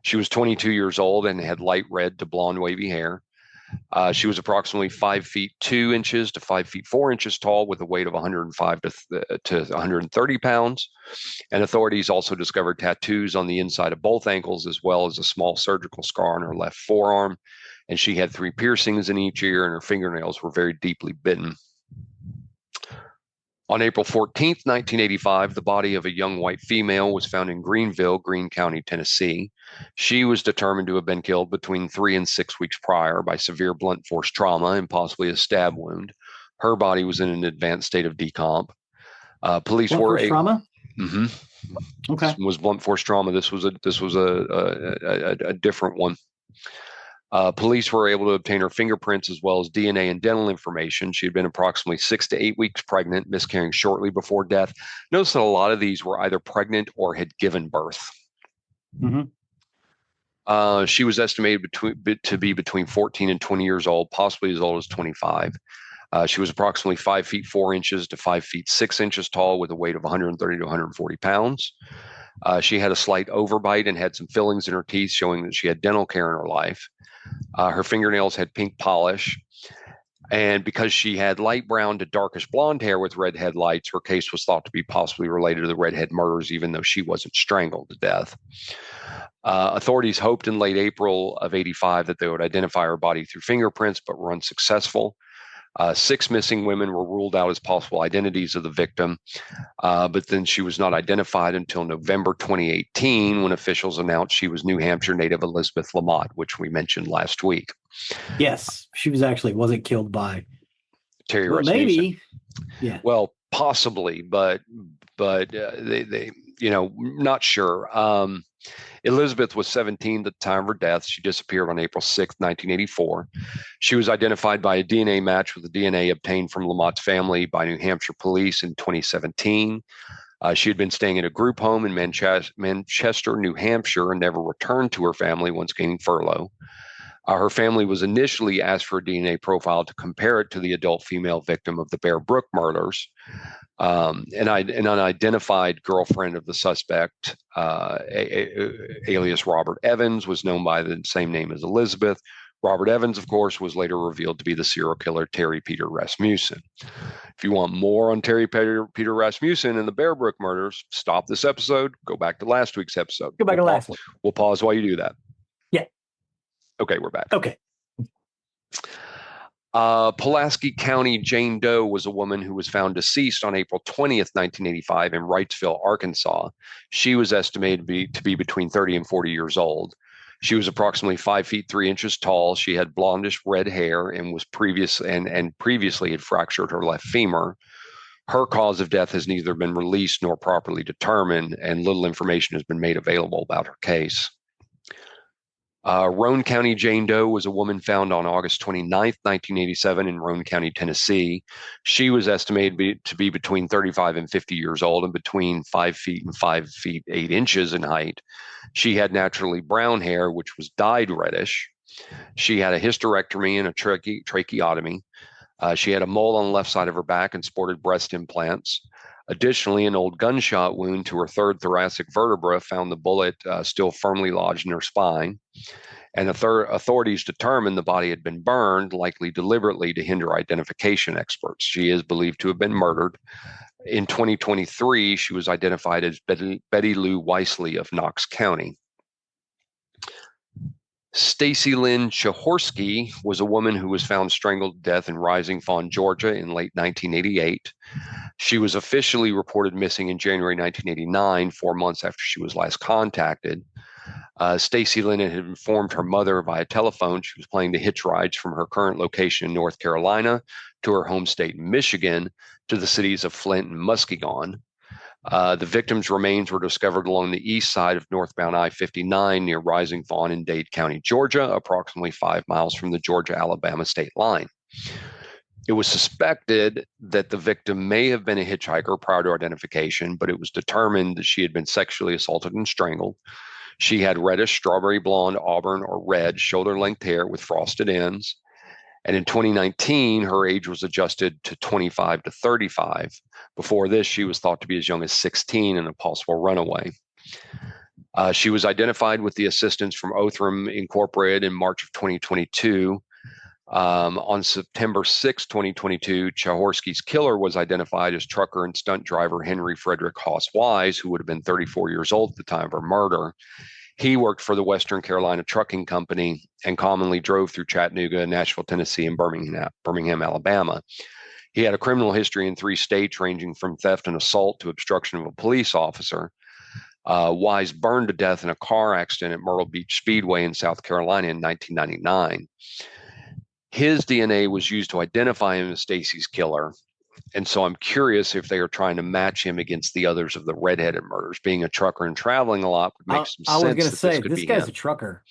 S1: She was 22 years old and had light red to blonde wavy hair. She was approximately 5 feet 2 inches to 5 feet 4 inches tall with a weight of 105 to 130 pounds. And authorities also discovered tattoos on the inside of both ankles, as well as a small surgical scar on her left forearm. And she had 3 piercings in each ear, and her fingernails were very deeply bitten. On April 14th, 1985, the body of a young white female was found in Greenville, Greene County, Tennessee. She was determined to have been killed between 3 and 6 weeks prior by severe blunt force trauma and possibly a stab wound. Her body was in an advanced state of decomp. Police
S2: Blunt
S1: were
S2: force trauma? Okay.
S1: This was blunt force trauma. This was a different one. Police were able to obtain her fingerprints as well as DNA and dental information. She had been approximately 6 to 8 weeks pregnant, miscarrying shortly before death. Notice that a lot of these were either pregnant or had given birth. She was estimated to be between 14 and 20 years old, possibly as old as 25. She was approximately 5 feet 4 inches to 5 feet 6 inches tall with a weight of 130 to 140 pounds. She had a slight overbite and had some fillings in her teeth, showing that she had dental care in her life. Her fingernails had pink polish. And because she had light brown to darkish blonde hair with red headlights, her case was thought to be possibly related to the Redhead murders, even though she wasn't strangled to death. Authorities hoped in late April of 85 that they would identify her body through fingerprints, but were unsuccessful. 6 missing women were ruled out as possible identities of the victim, but then she was not identified until November 2018 when officials announced she was New Hampshire native Elizabeth Lamott, which we mentioned last week.
S2: Yes, she wasn't killed by
S1: Terry
S2: Rasmussen. Maybe,
S1: yeah. Well, possibly, but they not sure. Elizabeth was 17 at the time of her death. She disappeared on April 6, 1984. She was identified by a DNA match with the DNA obtained from Lamott's family by New Hampshire police in 2017. She had been staying in a group home in Manchester, New Hampshire, and never returned to her family once gaining furlough. Her family was initially asked for a DNA profile to compare it to the adult female victim of the Bear Brook murders. An unidentified girlfriend of the suspect, alias Robert Evans, was known by the same name as Elizabeth. Robert Evans, of course, was later revealed to be the serial killer Terry Peter Rasmussen. If you want more on Terry Peter Rasmussen and the Bear Brook murders, stop this episode. Go back to last week's episode.
S2: Go back to last week.
S1: We'll pause while you do that.
S2: Yeah.
S1: Okay, we're back.
S2: Okay.
S1: Pulaski County Jane Doe was a woman who was found deceased on April 20th, 1985 in Wrightsville, Arkansas. She was estimated to be between 30 and 40 years old. She was approximately 5 feet 3 inches tall. She had blondish red hair and was previously had fractured her left femur. Her cause of death has neither been released nor properly determined, and little information has been made available about her case. Roane County Jane Doe was a woman found on August 29th, 1987 in Roane County, Tennessee. She was estimated to be between 35 and 50 years old and between 5 feet and 5 feet 8 inches in height. She had naturally brown hair, which was dyed reddish. She had a hysterectomy and a tracheotomy. She had a mole on the left side of her back and sported breast implants. Additionally, an old gunshot wound to her third thoracic vertebra found the bullet still firmly lodged in her spine. And authorities determined the body had been burned, likely deliberately to hinder identification experts. She is believed to have been murdered. In 2023, she was identified as Betty Lou Weisley of Knox County. Stacy Lynn Chahorsky was a woman who was found strangled to death in Rising Fawn, Georgia in late 1988. She was officially reported missing in January 1989, 4 months after she was last contacted. Stacy Lynn had informed her mother via telephone she was planning to hitch rides from her current location in North Carolina to her home state in Michigan to the cities of Flint and Muskegon. The victims' remains were discovered along the east side of northbound I-59 near Rising Fawn in Dade County, Georgia, approximately 5 miles from the Georgia-Alabama state line. It was suspected that the victim may have been a hitchhiker prior to identification, but it was determined that she had been sexually assaulted and strangled. She had reddish, strawberry blonde, auburn, or red shoulder-length hair with frosted ends. And in 2019, her age was adjusted to 25 to 35. Before this, she was thought to be as young as 16 and a possible runaway. She was identified with the assistance from Othram Incorporated in March of 2022. On September 6, 2022, Chahorsky's killer was identified as trucker and stunt driver Henry Frederick Haas Wise, who would have been 34 years old at the time of her murder. He worked for the Western Carolina Trucking Company and commonly drove through Chattanooga, Nashville, Tennessee, and Birmingham, Alabama. He had a criminal history in 3 states, ranging from theft and assault to obstruction of a police officer. Wise burned to death in a car accident at Myrtle Beach Speedway in South Carolina in 1999. His DNA was used to identify him as Stacy's killer. And so I'm curious if they are trying to match him against the others of the redheaded murders. Being a trucker and traveling a lot would make some
S2: I was
S1: sense
S2: going to
S1: that
S2: say,
S1: this could
S2: this
S1: be
S2: guy's
S1: him.
S2: a trucker.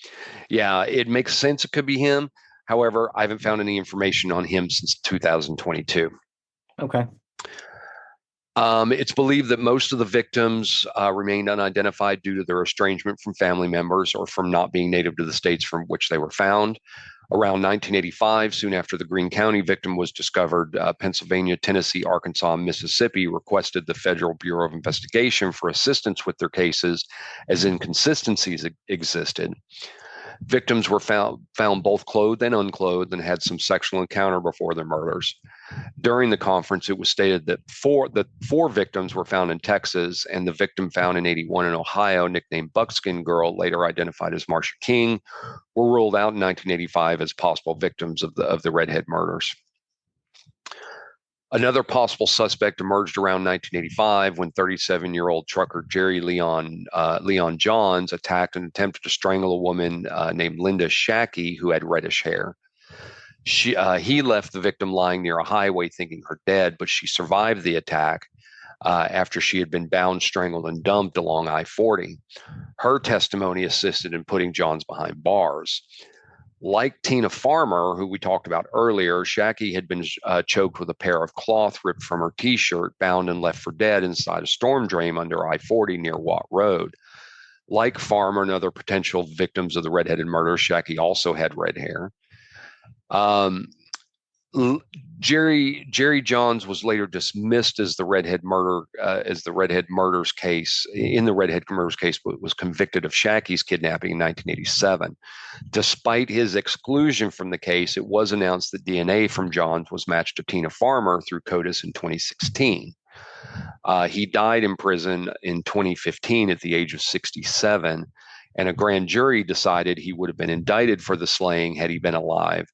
S1: Yeah, it makes sense it could be him. However, I haven't found any information on him since 2022.
S2: Okay.
S1: It's believed that most of the victims remained unidentified due to their estrangement from family members or from not being native to the states from which they were found. Around 1985, soon after the Greene County victim was discovered, Pennsylvania, Tennessee, Arkansas, and Mississippi requested the Federal Bureau of Investigation for assistance with their cases as inconsistencies existed. Victims were found both clothed and unclothed and had some sexual encounter before their murders. During the conference, it was stated that four victims were found in Texas, and the victim found in 81 in Ohio, nicknamed Buckskin Girl, later identified as Marcia King, were ruled out in 1985 as possible victims of the Redhead murders. Another possible suspect emerged around 1985 when 37-year-old trucker Jerry Leon Johns attacked and attempted to strangle a woman named Linda Shackey, who had reddish hair. He left the victim lying near a highway thinking her dead, but she survived the attack after she had been bound, strangled, and dumped along I-40. Her testimony assisted in putting Johns behind bars. Like Tina Farmer, who we talked about earlier, Shackey had been choked with a pair of cloth ripped from her T-shirt, bound and left for dead inside a storm drain under I-40 near Watt Road. Like Farmer and other potential victims of the redheaded murder, Shackey also had red hair. Jerry Johns was later dismissed as the Redhead murders case, but was convicted of Shackey's kidnapping in 1987. Despite his exclusion from the case, it was announced that DNA from Johns was matched to Tina Farmer through CODIS in 2016. He died in prison in 2015 at the age of 67, and a grand jury decided he would have been indicted for the slaying had he been alive.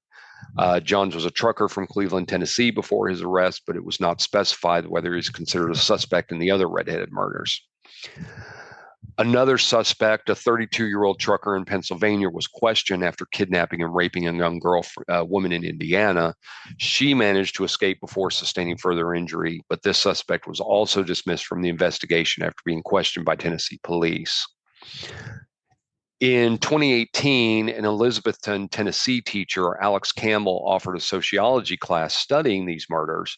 S1: Johns was a trucker from Cleveland, Tennessee before his arrest, but it was not specified whether he's considered a suspect in the other redheaded murders. Another suspect, a 32-year-old trucker in Pennsylvania, was questioned after kidnapping and raping a young woman in Indiana. She managed to escape before sustaining further injury, but this suspect was also dismissed from the investigation after being questioned by Tennessee police. In 2018, an Elizabethton, Tennessee teacher, Alex Campbell, offered a sociology class studying these murders.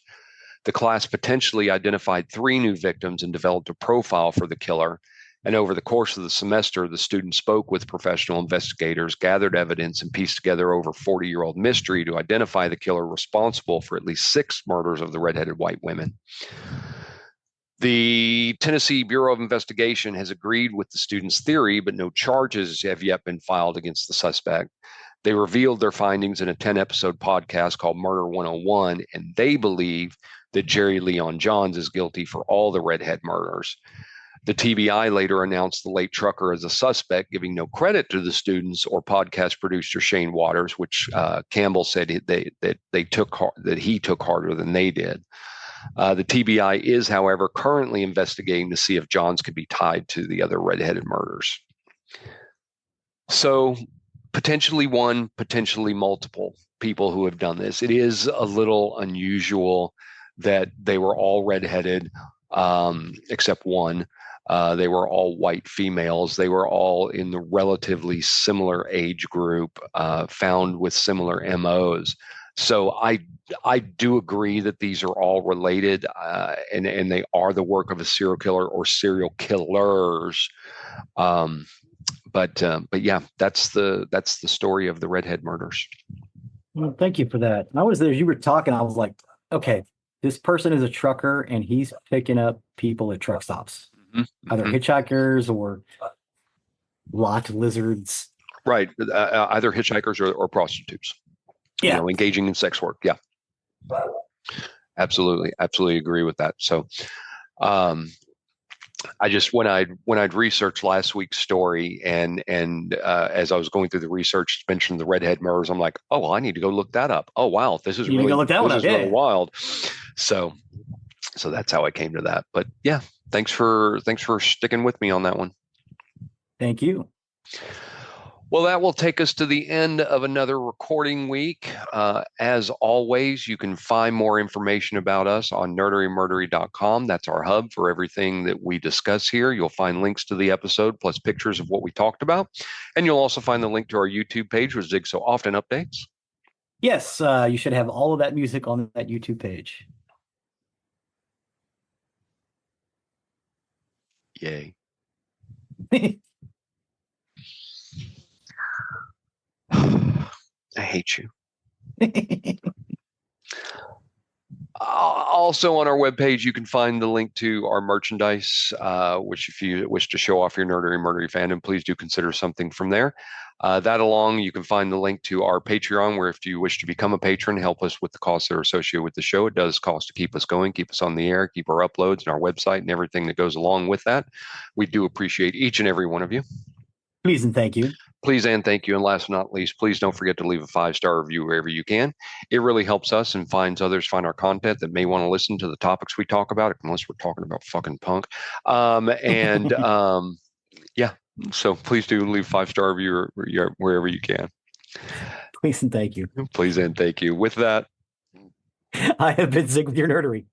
S1: The class potentially identified 3 new victims and developed a profile for the killer. And over the course of the semester, the students spoke with professional investigators, gathered evidence, and pieced together over 40-year-old mystery to identify the killer responsible for at least 6 murders of the redheaded white women. The Tennessee Bureau of Investigation has agreed with the students' theory, but no charges have yet been filed against the suspect. They revealed their findings in a 10-episode podcast called Murder 101, and they believe that Jerry Leon Johns is guilty for all the redhead murders. The TBI later announced the late trucker as a suspect, giving no credit to the students or podcast producer Shane Waters, which Campbell said that he took harder than they did. The TBI is, however, currently investigating to see if Johns could be tied to the other redheaded murders. So potentially one, potentially multiple people who have done this. It is a little unusual that they were all redheaded, except one. They were all white females. They were all in the relatively similar age group, found with similar MOs. So I do agree that these are all related, and they are the work of a serial killer or serial killers. But yeah, that's the story of the Redhead murders.
S2: Well, thank you for that. I was there, as you were talking, I was like, okay, this person is a trucker and he's picking up people at truck stops, either hitchhikers or lot lizards.
S1: Right. Either hitchhikers or prostitutes,
S2: Yeah.
S1: Engaging in sex work. Yeah. Absolutely. Absolutely agree with that. So, I just when I'd researched last week's story and as I was going through the research, mentioned the Redhead murders, I'm like, oh, well, I need to go look that up. Oh, wow, this is
S2: You need to
S1: really
S2: go look that one up.
S1: really
S2: Yeah.
S1: wild. So that's how I came to that. But yeah, thanks for sticking with me on that one.
S2: Thank you.
S1: Well, that will take us to the end of another recording week. As always, you can find more information about us on nerderymurdery.com. That's our hub for everything that we discuss here. You'll find links to the episode plus pictures of what we talked about. And you'll also find the link to our YouTube page, which Zig so often updates.
S2: Yes, you should have all of that music on that YouTube page.
S1: Yay. I hate you. Also on our webpage, you can find the link to our merchandise, which if you wish to show off your Nerdery Murdery fandom, please do consider something from there. That along, you can find the link to our Patreon, where if you wish to become a patron, help us with the costs that are associated with the show. It does cost to keep us going, keep us on the air, keep our uploads and our website and everything that goes along with that. We do appreciate each and every one of you.
S2: Please and thank you.
S1: Please and thank you. And last but not least, please don't forget to leave a 5-star review wherever you can. It really helps us and finds others find our content that may want to listen to the topics we talk about, unless we're talking about fucking punk. Yeah, so please do leave 5-star review wherever you can.
S2: Please and thank you.
S1: Please and thank you. With that,
S2: I have been Zig with your nerdery.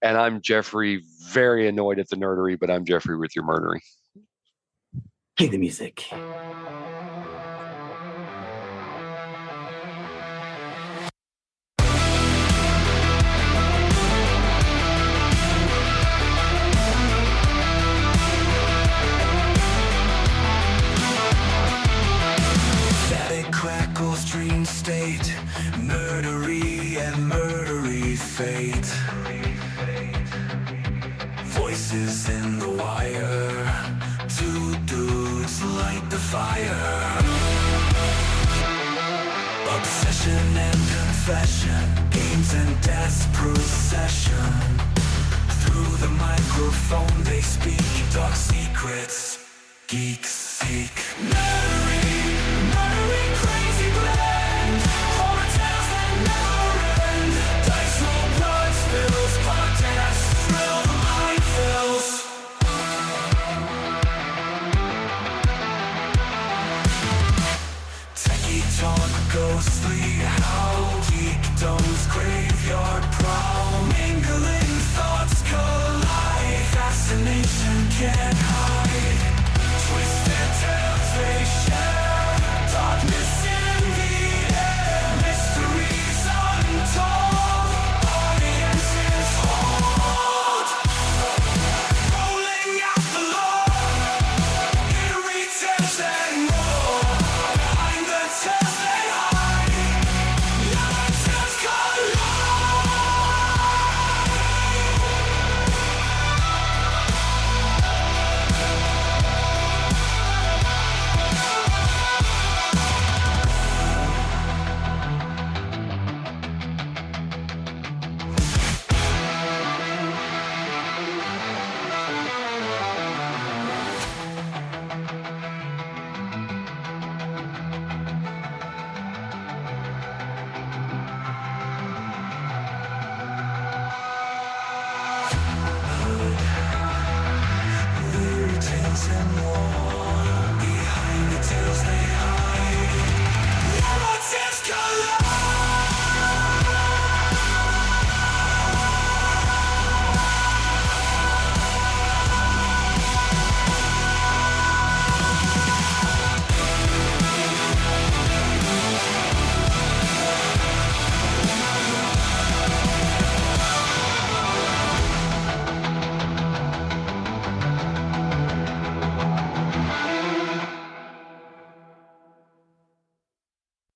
S1: And I'm Geoffrey, very annoyed at the nerdery, but I'm Geoffrey with your murdery.
S2: Play the music.
S3: Static crackles, dream state, murdery and murdery fate. Voices in the wire, two dudes light the fire. Obsession and confession, games and death's procession. Through the microphone they speak, dark secrets, geeks seek. Murdery, murdery, crazy blend, horror tales that never end. Dice roll, blood spills, podcast, thrill, the mind fills. Techie talk, ghostly howl, geekdom's graveyard prowl. Mingling thoughts collide, fascination can't hide. Twisted tales they share, darkness in the air, mysteries untold, audiences hold. Rolling out the lore, eerie tales and more. Behind the tales they hide, narratives collide. Tales and more. Behind the tales they